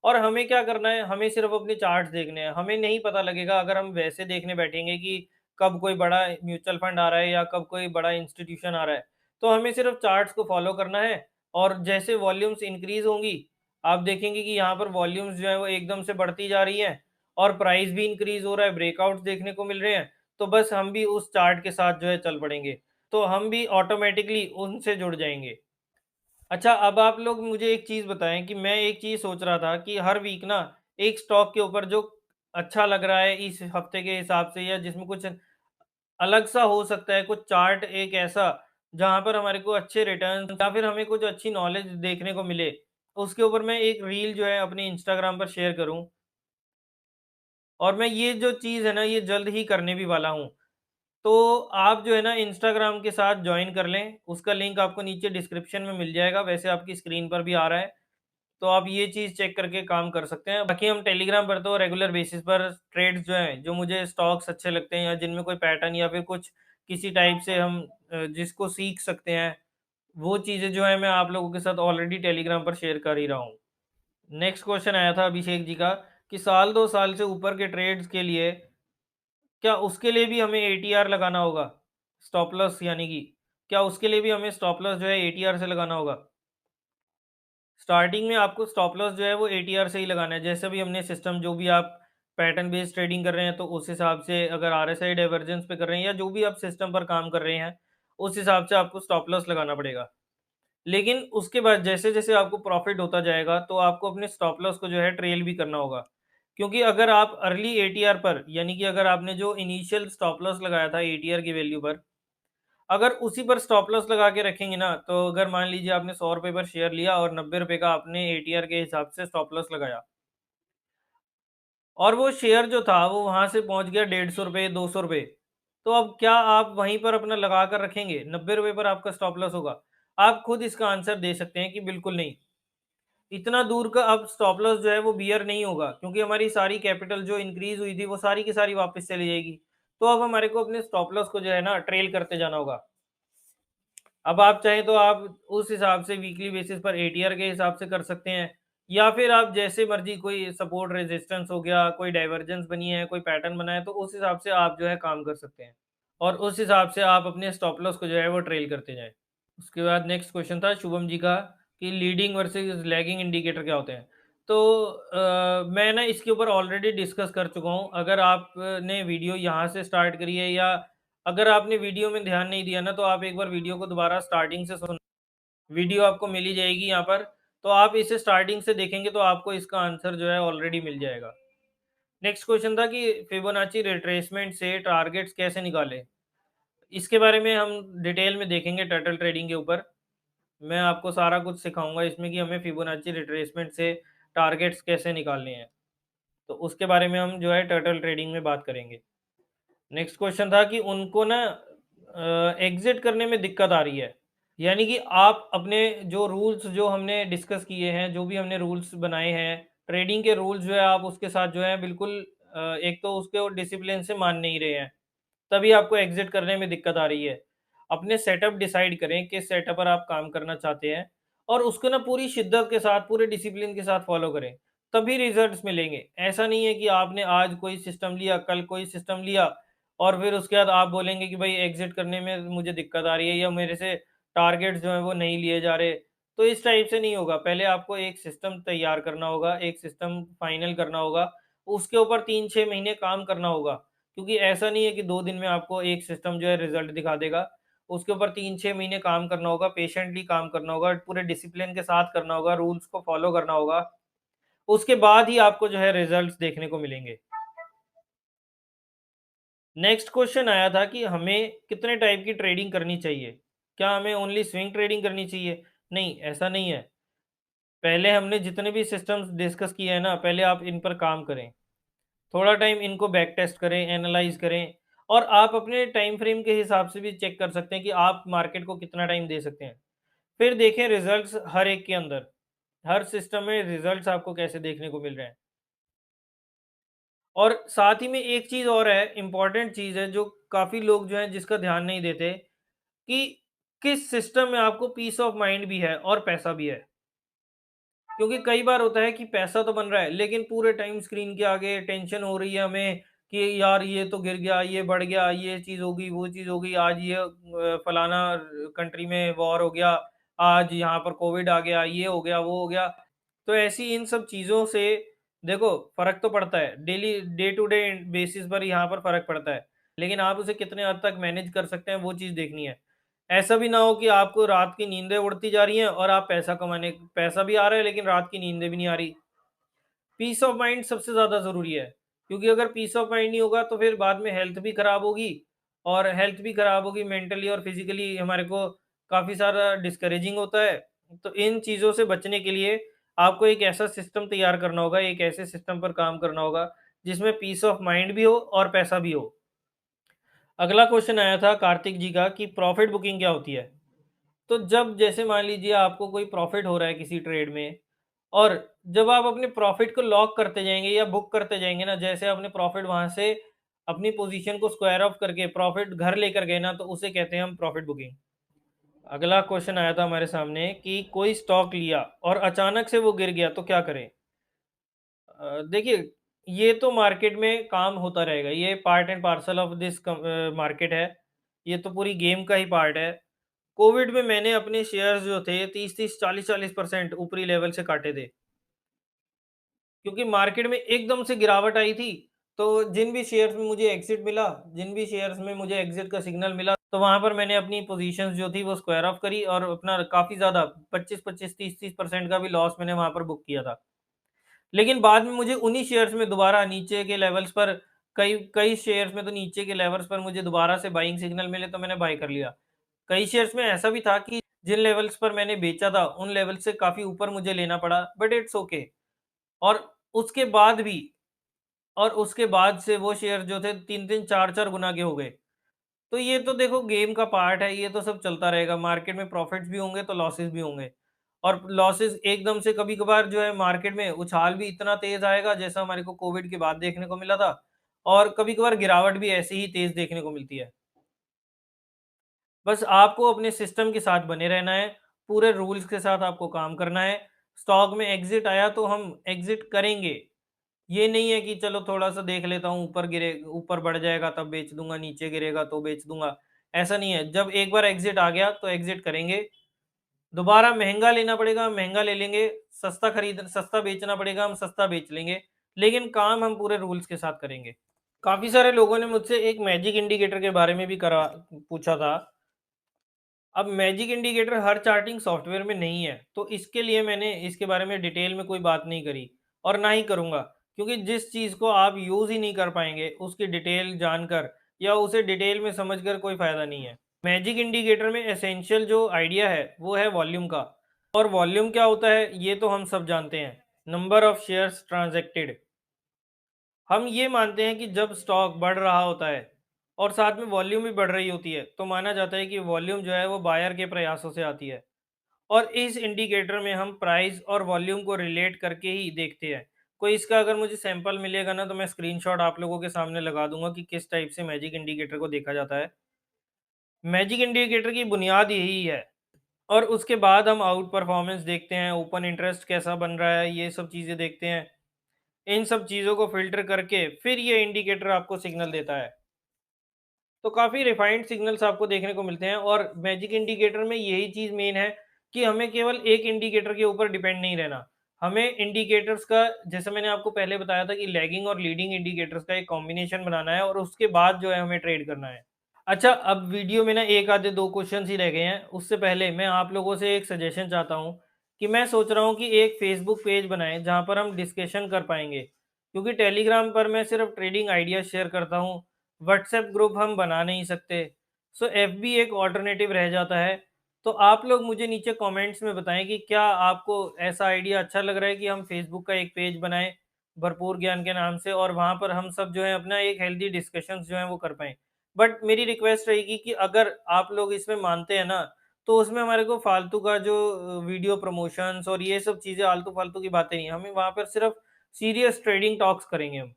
और हमें क्या करना है, हमें सिर्फ़ अपने चार्ट्स देखने हैं, हमें नहीं पता लगेगा अगर हम वैसे देखने बैठेंगे कि कब कोई बड़ा म्यूचुअल फंड आ रहा है या कब कोई बड़ा इंस्टीट्यूशन आ रहा है। तो हमें सिर्फ़ चार्ट्स को फ़ॉलो करना है, और जैसे वॉल्यूम्स इंक्रीज़ होंगी, आप देखेंगे कि यहाँ पर वॉल्यूम्स जो है वो एकदम से बढ़ती जा रही हैं और प्राइस भी इंक्रीज़ हो रहा है, ब्रेकआउट्स देखने को मिल रहे हैं, तो बस हम भी उस चार्ट के साथ जो है चल पड़ेंगे। तो हम भी ऑटोमैटिकली उनसे जुड़ जाएँगे। अच्छा, अब आप लोग मुझे एक चीज़ बताएँ कि मैं एक चीज़ सोच रहा था कि हर वीक ना एक स्टॉक के ऊपर जो अच्छा लग रहा है इस हफ्ते के हिसाब से, या जिसमें कुछ अलग-सा हो सकता है, कुछ चार्ट एक ऐसा जहाँ पर हमारे को अच्छे रिटर्न्स या फिर हमें कुछ अच्छी नॉलेज देखने को मिले, उसके ऊपर मैं एक रील जो है अपने इंस्टाग्राम पर शेयर करूँ। और मैं ये जो चीज़ है ना, ये जल्द ही करने भी वाला हूँ। तो आप जो है ना इंस्टाग्राम के साथ जॉइन कर लें, उसका लिंक आपको नीचे डिस्क्रिप्शन में मिल जाएगा, वैसे आपकी स्क्रीन पर भी आ रहा है। तो आप ये चीज़ चेक करके काम कर सकते हैं। बाकी हम टेलीग्राम पर तो रेगुलर बेसिस पर ट्रेड्स जो हैं, जो मुझे स्टॉक्स अच्छे लगते हैं या जिनमें कोई पैटर्न या फिर कुछ किसी टाइप से हम जिसको सीख सकते हैं, वो चीज़ें जो हैं मैं आप लोगों के साथ ऑलरेडी टेलीग्राम पर शेयर कर ही रहा हूँ। नेक्स्ट क्वेश्चन आया था अभिषेक जी का कि साल 2 साल से ऊपर के ट्रेड्स के लिए क्या उसके लिए भी हमें एटीआर लगाना होगा? स्टॉप लॉस यानी कि क्या उसके लिए भी हमें स्टॉप लॉस जो है एटीआर से लगाना होगा? स्टार्टिंग में आपको स्टॉप लॉस जो है वो एटीआर से ही लगाना है। जैसे भी हमने सिस्टम जो भी आप पैटर्न बेस्ड ट्रेडिंग कर रहे हैं, तो उस हिसाब से अगर आरएसआई डाइवर्जेंस पे कर रहे हैं या जो भी आप सिस्टम पर काम कर रहे हैं, उस हिसाब से आपको स्टॉप लॉस लगाना पड़ेगा। लेकिन उसके बाद जैसे-जैसे आपको प्रॉफ़िट होता जाएगा, तो आपको अपने स्टॉप लॉस को जो है ट्रेल भी करना होगा। क्योंकि अगर आप अर्ली एटीआर पर, यानी कि अगर आपने जो इनिशियल स्टॉप लॉस लगाया था एटीआर की वैल्यू पर, अगर उसी पर स्टॉप लॉस लगा के रखेंगे ना, तो अगर मान लीजिए आपने ₹100 पर शेयर लिया और ₹90 का आपने एटीआर के हिसाब से स्टॉप लॉस लगाया, और वो शेयर जो था वो वहाँ से पहुँच गया ₹150, ₹200, तो अब क्या आप वहीं पर अपना लगा कर रखेंगे? ₹90 पर आपका स्टॉप लॉस होगा। आप खुद इसका आंसर दे सकते हैं कि बिल्कुल नहीं। इतना दूर का अब स्टॉप लॉस जो है वो बियर नहीं होगा, क्योंकि हमारी सारी कैपिटल जो इंक्रीज़ हुई थी वो सारी की सारी वापस चली जाएगी। तो अब हमारे को अपने स्टॉप लॉस को जो है ना ट्रेल करते जाना होगा। अब आप चाहें तो आप उस हिसाब से वीकली बेसिस पर एटीआर के हिसाब से कर सकते हैं, या फिर आप जैसे मर्ज़ी कोई सपोर्ट रेजिस्टेंस हो गया, कोई डाइवर्जेंस बनी है, कोई पैटर्न बना है, तो उस हिसाब से आप जो है काम कर सकते हैं। और उस हिसाब से आप अपने स्टॉप लॉस को जो है वो ट्रेल करते जाएँ। उसके बाद नेक्स्ट क्वेश्चन था शुभम जी का कि लीडिंग वर्सेस लैगिंग इंडिकेटर क्या होते हैं? तो मैं ना इसके ऊपर ऑलरेडी डिस्कस कर चुका हूँ। अगर आपने वीडियो यहाँ से स्टार्ट करी है, या अगर आपने वीडियो में ध्यान नहीं दिया ना, तो आप एक बार वीडियो को दोबारा स्टार्टिंग से सुन, वीडियो आपको मिल ही जाएगी यहाँ पर। तो आप इसे स्टार्टिंग से देखेंगे तो आपको इसका आंसर जो है ऑलरेडी मिल जाएगा। नेक्स्ट क्वेश्चन था कि फिबोनाची रिट्रेसमेंट से टारगेट्स कैसे निकालें? इसके बारे में हम डिटेल में देखेंगे टर्टल ट्रेडिंग के ऊपर। मैं आपको सारा कुछ सिखाऊँगा इसमें कि हमें फिबोनाची रिट्रेसमेंट से टारगेट्स कैसे निकालने हैं। तो उसके बारे में हम जो है टर्टल ट्रेडिंग में बात करेंगे। नेक्स्ट क्वेश्चन था कि उनको ना एग्ज़िट करने में दिक्कत आ रही है। यानी कि आप अपने जो रूल्स जो हमने डिस्कस किए हैं, जो भी हमने रूल्स बनाए हैं, ट्रेडिंग के रूल्स जो है आप उसके साथ जो है बिल्कुल एक तो उसको डिसिप्लिन से मान नहीं रहे हैं, तभी आपको एग्ज़िट करने में दिक्कत आ रही है। अपने सेटअप डिसाइड करें, किस सेटअप पर आप काम करना चाहते हैं और उसको ना पूरी शिद्दत के साथ, पूरे डिसिप्लिन के साथ फ़ॉलो करें, तभी रिज़ल्ट्स मिलेंगे। ऐसा नहीं है कि आपने आज कोई सिस्टम लिया, कल कोई सिस्टम लिया और फिर उसके बाद आप बोलेंगे कि भाई एग्ज़िट करने में मुझे दिक्कत आ रही है या मेरे से टारगेट्स जो हैं वो नहीं लिए जा रहे। तो इस टाइप से नहीं होगा। पहले आपको एक सिस्टम तैयार करना होगा, एक सिस्टम फाइनल करना होगा, उसके ऊपर 3-6 महीने काम करना होगा। क्योंकि ऐसा नहीं है कि 2 दिन में आपको एक सिस्टम जो है रिज़ल्ट दिखा देगा। उसके ऊपर 3-6 महीने काम करना होगा, पेशेंटली काम करना होगा, पूरे डिसिप्लिन के साथ करना होगा, रूल्स को फ़ॉलो करना होगा। उसके बाद ही आपको जो है रिज़ल्ट्स देखने को मिलेंगे। नेक्स्ट क्वेश्चन आया था कि हमें कितने टाइप की ट्रेडिंग करनी चाहिए? क्या हमें ओनली स्विंग ट्रेडिंग करनी चाहिए? नहीं, ऐसा नहीं है। पहले हमने जितने भी सिस्टम्स डिस्कस किए हैं ना, पहले आप इन पर काम करें। थोड़ा टाइम इनको बैक टेस्ट करें, एनालाइज़ करें और आप अपने टाइम फ्रेम के हिसाब से भी चेक कर सकते हैं कि आप मार्केट को कितना टाइम दे सकते हैं। फिर देखें रिज़ल्ट्स हर एक के अंदर, हर सिस्टम में रिज़ल्ट्स आपको कैसे देखने को मिल रहे हैं। और साथ ही में एक चीज़ और है, इम्पोर्टेंट चीज़ है जो काफ़ी लोग जो हैं जिसका ध्यान नहीं देते कि किस सिस्टम में आपको पीस ऑफ माइंड भी है और पैसा भी है। क्योंकि कई बार होता है कि पैसा तो बन रहा है, लेकिन पूरे टाइम स्क्रीन के आगे टेंशन हो रही है हमें कि यार ये तो गिर गया, ये बढ़ गया, ये चीज़ हो गई, वो चीज़ हो गई, आज ये फलाना कंट्री में वॉर हो गया, आज यहाँ पर कोविड आ गया, ये हो गया, वो हो गया। तो ऐसी इन सब चीज़ों से देखो फ़र्क तो पड़ता है, daily day to day basis पर यहाँ पर फ़र्क पड़ता है। लेकिन आप उसे कितने हद तक मैनेज कर सकते हैं, वो चीज़ देखनी है। ऐसा भी ना हो कि आपको रात की नींदें उड़ती जा रही हैं और आप पैसा भी आ रहा है लेकिन रात की नींदें भी नहीं आ रही। पीस ऑफ माइंड सबसे ज़्यादा ज़रूरी है, क्योंकि अगर पीस ऑफ माइंड नहीं होगा तो फिर बाद में हेल्थ भी खराब होगी और हेल्थ भी खराब होगी मेंटली और फिज़िकली हमारे को काफ़ी सारा डिस्करेजिंग होता है। तो इन चीज़ों से बचने के लिए आपको एक ऐसा सिस्टम तैयार करना होगा, एक ऐसे सिस्टम पर काम करना होगा, जिसमें पीस ऑफ माइंड भी हो और पैसा भी हो। अगला क्वेश्चन आया था कार्तिक जी का कि प्रॉफिट बुकिंग क्या होती है? तो जब जैसे मान लीजिए आपको कोई प्रॉफ़िट हो रहा है किसी ट्रेड में और जब आप अपने प्रॉफ़िट को लॉक करते जाएँगे या बुक करते जाएँगे ना, जैसे आपने प्रॉफ़िट वहाँ से अपनी पोज़ीशन को स्क्वायर ऑफ करके प्रॉफ़िट घर लेकर गए ना, तो उसे कहते हैं हम प्रॉफ़िट बुकिंग। अगला क्वेश्चन आया था हमारे सामने कि कोई स्टॉक लिया और अचानक से वो गिर गया तो क्या करें? देखिए, ये तो मार्केट में काम होता रहेगा, ये part and parcel of this market है, ये तो पूरी गेम का ही पार्ट है। कोविड में मैंने अपने शेयर्स जो थे 30-30, 40-40% ऊपरी लेवल से काटे थे। क्योंकि मार्केट में एकदम से गिरावट आई थी, तो जिन भी शेयर्स में मुझे एग्ज़िट मिला, जिन भी शेयर्स में मुझे एग्ज़िट का सिग्नल मिला, तो वहाँ पर मैंने अपनी पोज़ीशंस जो थी वो स्क्वायर ऑफ करी और अपना काफ़ी ज़्यादा 25-25, 30-30% का भी लॉस मैंने वहाँ पर बुक किया था। लेकिन बाद में मुझे उन्हीं शेयर्स में दोबारा नीचे के लेवल्स पर कई कई शेयर्स में तो नीचे के लेवल्स पर मुझे दोबारा से बाइंग सिग्नल मिले तो मैंने बाय कर लिया। कई शेयर्स में ऐसा भी था कि जिन लेवल्स पर मैंने बेचा था, उन लेवल से काफ़ी ऊपर मुझे लेना पड़ा, बट इट्स ओके। और उसके बाद भी और उसके बाद से वो शेयर जो थे 3-3 4-4 गुना के हो गए। तो ये तो देखो गेम का पार्ट है, ये तो सब चलता रहेगा। मार्केट में प्रॉफ़िट्स भी होंगे तो लॉसेस भी होंगे। और लॉसेस एकदम से कभी-कभार जो है मार्केट में उछाल भी इतना तेज़ आएगा जैसा हमारे को कोविड के बाद देखने को मिला था और कभी-कभार गिरावट भी ऐसे ही तेज़ देखने को मिलती है। बस आपको अपने सिस्टम के साथ बने रहना है, पूरे रूल्स के साथ आपको काम करना है। स्टॉक में एग्ज़िट आया तो हम एग्ज़िट करेंगे। ये नहीं है कि चलो थोड़ा-सा देख लेता हूँ, ऊपर बढ़ जाएगा तब बेच दूँगा, नीचे गिरेगा तो बेच दूँगा। ऐसा नहीं है, जब एक बार एग्ज़िट आ गया तो एग्ज़िट करेंगे। दोबारा महँगा लेना पड़ेगा, हम महँगा ले लेंगे, सस्ता बेचना पड़ेगा, हम सस्ता बेच लेंगे। लेकिन काम हम पूरे रूल्स के साथ करेंगे। काफ़ी सारे लोगों ने मुझसे एक मैजिक इंडिकेटर के बारे में भी करा पूछा था। अब मैजिक इंडिकेटर हर चार्टिंग सॉफ्टवेयर में नहीं है, तो इसके लिए मैंने इसके बारे में डिटेल में कोई बात नहीं करी और ना ही करूँगा, क्योंकि जिस चीज़ को आप यूज़ ही नहीं कर पाएँगे, उसकी डिटेल जानकर या उसे डिटेल में समझकर कोई फ़ायदा नहीं है। मैजिक इंडिकेटर में एसेंशियल जो आइडिया है वो है वॉल्यूम का, और वॉल्यूम क्या होता है ये तो हम सब जानते हैं, नंबर ऑफ शेयर्स ट्रांजैक्टेड। हम ये मानते हैं कि जब स्टॉक बढ़ रहा होता है और साथ में वॉल्यूम भी बढ़ रही होती है तो माना जाता है कि वॉल्यूम जो है वो बायर के प्रयासों से आती है। और इस इंडिकेटर में हम प्राइस और वॉल्यूम को रिलेट करके ही देखते हैं। कोई इसका अगर मुझे सैंपल मिलेगा ना तो मैं स्क्रीनशॉट आप लोगों के सामने लगा दूंगा कि किस टाइप से मैजिक इंडिकेटर को देखा जाता है। मैजिक इंडिकेटर की बुनियाद यही है, और उसके बाद हम आउट परफॉर्मेंस देखते हैं, ओपन इंटरेस्ट कैसा बन रहा है, ये सब चीज़ें देखते हैं। इन सब चीज़ों को फ़िल्टर करके फिर ये इंडिकेटर आपको सिग्नल देता है। तो काफ़ी रिफाइंड सिग्नल्स आपको देखने को मिलते हैं, और मैजिक इंडिकेटर में यही चीज़ मेन है कि हमें केवल एक इंडिकेटर के ऊपर डिपेंड नहीं रहना। हमें इंडिकेटर्स का, जैसे मैंने आपको पहले बताया था कि लैगिंग और लीडिंग इंडिकेटर्स का एक कॉम्बिनेशन बनाना है और उसके बाद जो है हमें ट्रेड करना है। अच्छा, अब वीडियो में ना 1 आधे 2 क्वेश्चंस ही रह गए हैं। उससे पहले मैं आप लोगों से एक सजेशन चाहता हूँ कि मैं सोच रहा हूँ कि एक फ़ेसबुक पेज बनाएँ जहाँ पर हम डिस्कशन कर पाएँगे। क्योंकि टेलीग्राम पर मैं सिर्फ़ ट्रेडिंग आइडियाज़ शेयर करता हूँ, व्हाट्सएप ग्रुप हम बना नहीं सकते। सो एफबी एक अल्टरनेटिव रह जाता है। तो आप लोग मुझे नीचे कमेंट्स में बताएँ कि क्या आपको ऐसा आइडिया अच्छा लग रहा है कि हम फ़ेसबुक का एक पेज बनाएँ, भरपूर ज्ञान के नाम से, और वहाँ पर हम सब जो है अपना एक हेल्दी डिस्कशंस जो हैं वो कर पाएँ। बट मेरी रिक्वेस्ट रहेगी कि अगर आप लोग इसमें मानते हैं ना, तो उसमें हमारे को फालतू का जो वीडियो प्रमोशंस और ये सब चीज़ें आलतू-फालतू की बातें नहीं, हमें वहाँ पर सिर्फ़ सीरियस ट्रेडिंग टॉक्स करेंगे हम।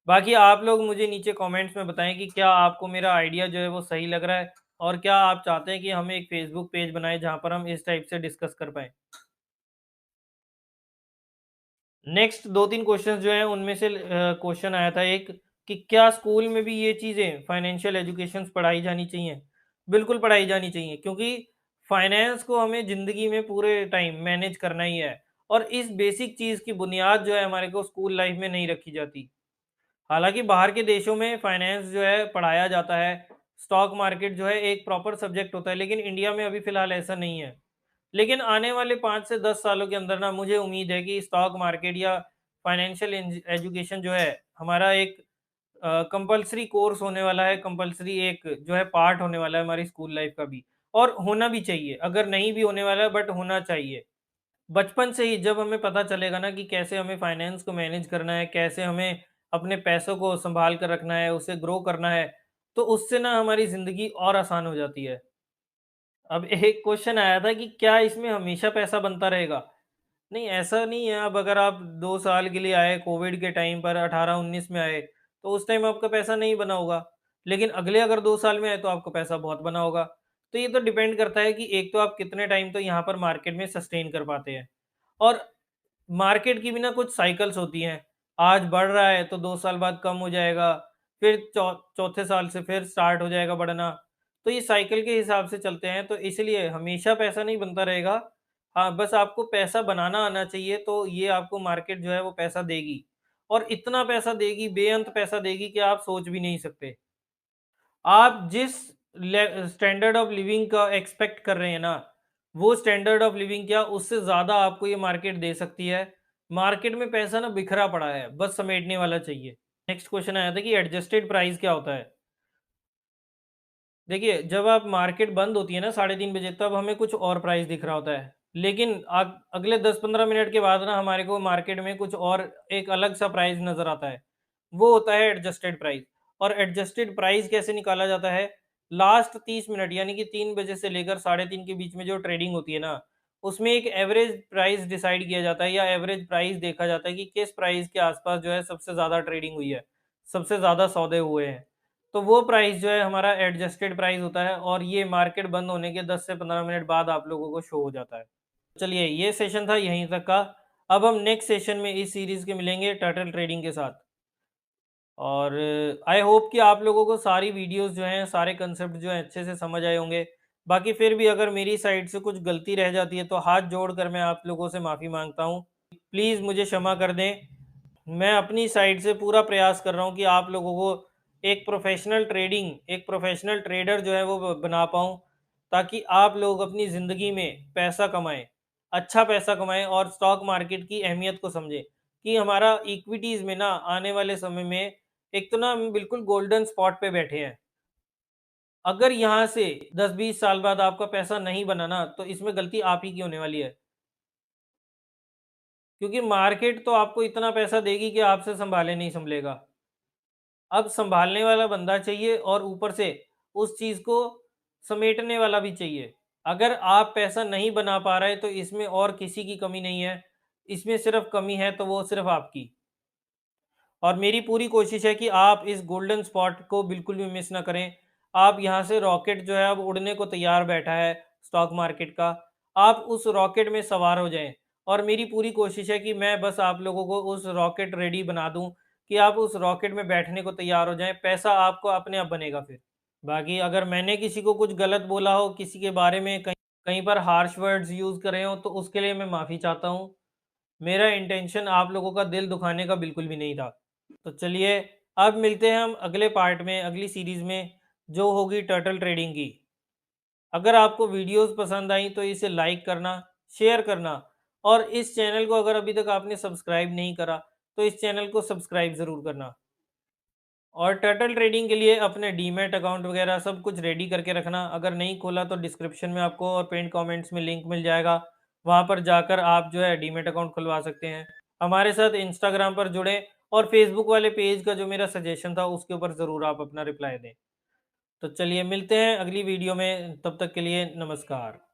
बाकी आप लोग मुझे नीचे कमेंट्स में बताएँ कि क्या आपको मेरा आइडिया जो है वो सही लग रहा है, और क्या आप चाहते हैं कि हम एक फ़ेसबुक पेज बनाएँ जहाँ पर हम इस टाइप से डिस्कस कर पाएँ। नेक्स्ट 2-3 क्वेश्चंस जो हैं उनमें से क्वेश्चन आया था एक, कि क्या स्कूल में भी ये चीज़ें फाइनेंशियल एजुकेशंस पढ़ाई जानी चाहिए? बिल्कुल पढ़ाई जानी चाहिए, क्योंकि फाइनेंस को हमें ज़िंदगी में पूरे टाइम मैनेज करना ही है, और इस बेसिक चीज़ की बुनियाद जो है हमारे को स्कूल लाइफ में नहीं रखी जाती। हालाँकि बाहर के देशों में फाइनेंस जो है पढ़ाया जाता है, स्टॉक मार्केट जो है एक प्रॉपर सब्जेक्ट होता है, लेकिन इंडिया में अभी फ़िलहाल ऐसा नहीं है। लेकिन आने वाले 5 से 10 सालों के अंदर ना मुझे उम्मीद है कि स्टॉक मार्केट या फाइनेंशियल एजुकेशन जो है हमारा एक कंपल्सरी कोर्स होने वाला है, कंपल्सरी एक जो है पार्ट होने वाला है हमारी स्कूल लाइफ का भी, और होना भी चाहिए। अगर नहीं भी होने वाला है बट होना चाहिए। बचपन से ही जब हमें पता चलेगा ना कि कैसे हमें फाइनेंस को मैनेज करना है, कैसे हमें अपने पैसों को संभाल कर रखना है, उसे ग्रो करना है, तो उससे ना हमारी ज़िंदगी और आसान हो जाती है। अब एक क्वेश्चन आया था कि क्या इसमें हमेशा पैसा बनता रहेगा? नहीं, ऐसा नहीं है। अब अगर आप 2 साल के लिए आए, कोविड के टाइम पर 18-19 में आए, तो उस टाइम आपका पैसा नहीं बना होगा। लेकिन अगले अगर 2 साल में आए, तो आपका पैसा बहुत बना होगा। तो ये तो डिपेंड करता है कि एक तो आप कितने टाइम तो यहाँ पर मार्केट में सस्टेन कर पाते हैं। और मार्केट की भी ना कुछ साइकिल्स होती हैं। आज बढ़ रहा है, तो 2 साल बाद कम हो जाएगा, फिर चौथे साल से फिर स्टार्ट हो जाएगा बढ़ना। तो ये साइकिल के हिसाब से चलते हैं, तो इसलिए हमेशा पैसा नहीं बनता रहेगा। हाँ, बस आपको पैसा बनाना आना चाहिए, तो ये आपको मार्केट जो है वो पैसा देगी, और इतना पैसा देगी, बेअंत पैसा देगी कि आप सोच भी नहीं सकते। आप जिस स्टैंडर्ड ऑफ लिविंग का एक्सपेक्ट कर रहे हैं ना, वो स्टैंडर्ड ऑफ लिविंग क्या, उससे ज़्यादा आपको ये मार्केट दे सकती है। मार्केट में पैसा ना बिखरा पड़ा है, बस समेटने वाला चाहिए। नेक्स्ट क्वेश्चन आया था कि एडजस्टेड प्राइस क्या होता है? देखिए, जब आप मार्केट बंद होती है ना 3:30 बजे, तब हमें कुछ और प्राइस दिख रहा होता है। लेकिन अगले 10-15 मिनट के बाद ना हमारे को मार्केट में कुछ और एक अलग-सा प्राइस नज़र आता है। वो होता है एडजस्टेड प्राइस। और एडजस्टेड प्राइस कैसे निकाला जाता है? लास्ट 30 मिनट यानी कि 3 बजे से लेकर साढ़े 3 के बीच में जो ट्रेडिंग होती है ना, उसमें एक एवरेज प्राइस डिसाइड किया जाता है, या एवरेज प्राइस देखा जाता है कि किस प्राइस के आस-पास जो है सबसे ज़्यादा ट्रेडिंग हुई है, सबसे ज़्यादा सौदे हुए हैं। तो वो प्राइस जो है हमारा एडजस्टेड प्राइस होता है, और ये मार्केट बंद होने के 10 से 15 मिनट बाद आप लोगों को शो हो जाता है। चलिए, ये सेशन था यहीं तक का। अब हम नेक्स्ट सेशन में इस सीरीज़ के मिलेंगे टर्टल ट्रेडिंग के साथ। और आई होप कि आप लोगों को सारी वीडियोज़ जो हैं, सारे कंसेप्ट जो हैं अच्छे से समझ आए होंगे। बाकी फिर भी अगर मेरी साइड से कुछ गलती रह जाती है, तो हाथ जोड़कर मैं आप लोगों से माफ़ी माँगता हूँ। प्लीज़ मुझे क्षमा कर दें। मैं अपनी साइड से पूरा प्रयास कर रहा हूँ कि आप लोगों को एक प्रोफेशनल ट्रेडर जो है वो बना पाऊँ, ताकि आप लोग अपनी ज़िंदगी में पैसा कमाएँ, अच्छा पैसा कमाएँ, और स्टॉक मार्केट की अहमियत को समझें कि हमारा इक्विटीज़ में ना आने वाले समय में एक तो ना हम बिल्कुल गोल्डन स्पॉट पे बैठे हैं। अगर यहाँ से 10-20 साल बाद आपका पैसा नहीं बना ना, तो इसमें गलती आप ही की होने वाली है। क्योंकि मार्केट तो आपको इतना पैसा देगी कि आपसे सँभाले नहीं सँभलेगा। अब सँभालने वाला बंदा चाहिए और ऊपर से उस चीज़ को समेटने वाला भी चाहिए। अगर आप पैसा नहीं बना पा रहे तो इसमें और किसी की कमी नहीं है, इसमें सिर्फ़ कमी है तो वो सिर्फ़ आपकी। और मेरी पूरी कोशिश है कि आप इस गोल्डन स्पॉट को बिल्कुल भी मिस ना करें। आप यहाँ से रॉकेट जो है अब उड़ने को तैयार बैठा है स्टॉक मार्केट का, आप उस रॉकेट में सवार हो जाएँ। और मेरी पूरी कोशिश है कि मैं बस आप लोगों को उस रॉकेट रेडी बना दूँ कि आप उस रॉकेट में बैठने को तैयार हो जाएँ, पैसा आपको अपने आप बनेगा फिर। बाकी अगर मैंने किसी को कुछ गलत बोला हो, किसी के बारे में कहीं कहीं पर हार्श वर्ड्स यूज़ करे हों, तो उसके लिए मैं माफ़ी चाहता हूँ। मेरा इंटेंशन आप लोगों का दिल दुखाने का बिल्कुल भी नहीं था। तो चलिए, अब मिलते हैं हम अगले पार्ट में, अगली सीरीज़ में, जो होगी टर्टल ट्रेडिंग की। अगर आपको वीडियोज़ पसंद आई तो इसे लाइक करना, शेयर करना और इस चैनल को अगर अभी तक आपने सब्सक्राइब नहीं करा, तो इस चैनल को सब्सक्राइब ज़रूर करना। और टर्टल ट्रेडिंग के लिए अपने डीमैट अकाउंट वगैरह सब कुछ रेडी करके रखना। अगर नहीं खोला तो डिस्क्रिप्शन में आपको और पिन कमेंट्स में लिंक मिल जाएगा। वहाँ पर जाकर आप जो है डीमैट अकाउंट खुलवा सकते हैं। हमारे साथ इंस्टाग्राम पर जुड़ें और फेसबुक वाले पेज का जो मेरा सजेशन था उसके ऊपर ज़रूर आप अपना रिप्लाई दें। तो चलिए मिलते हैं अगली वीडियो में, तब तक के लिए नमस्कार।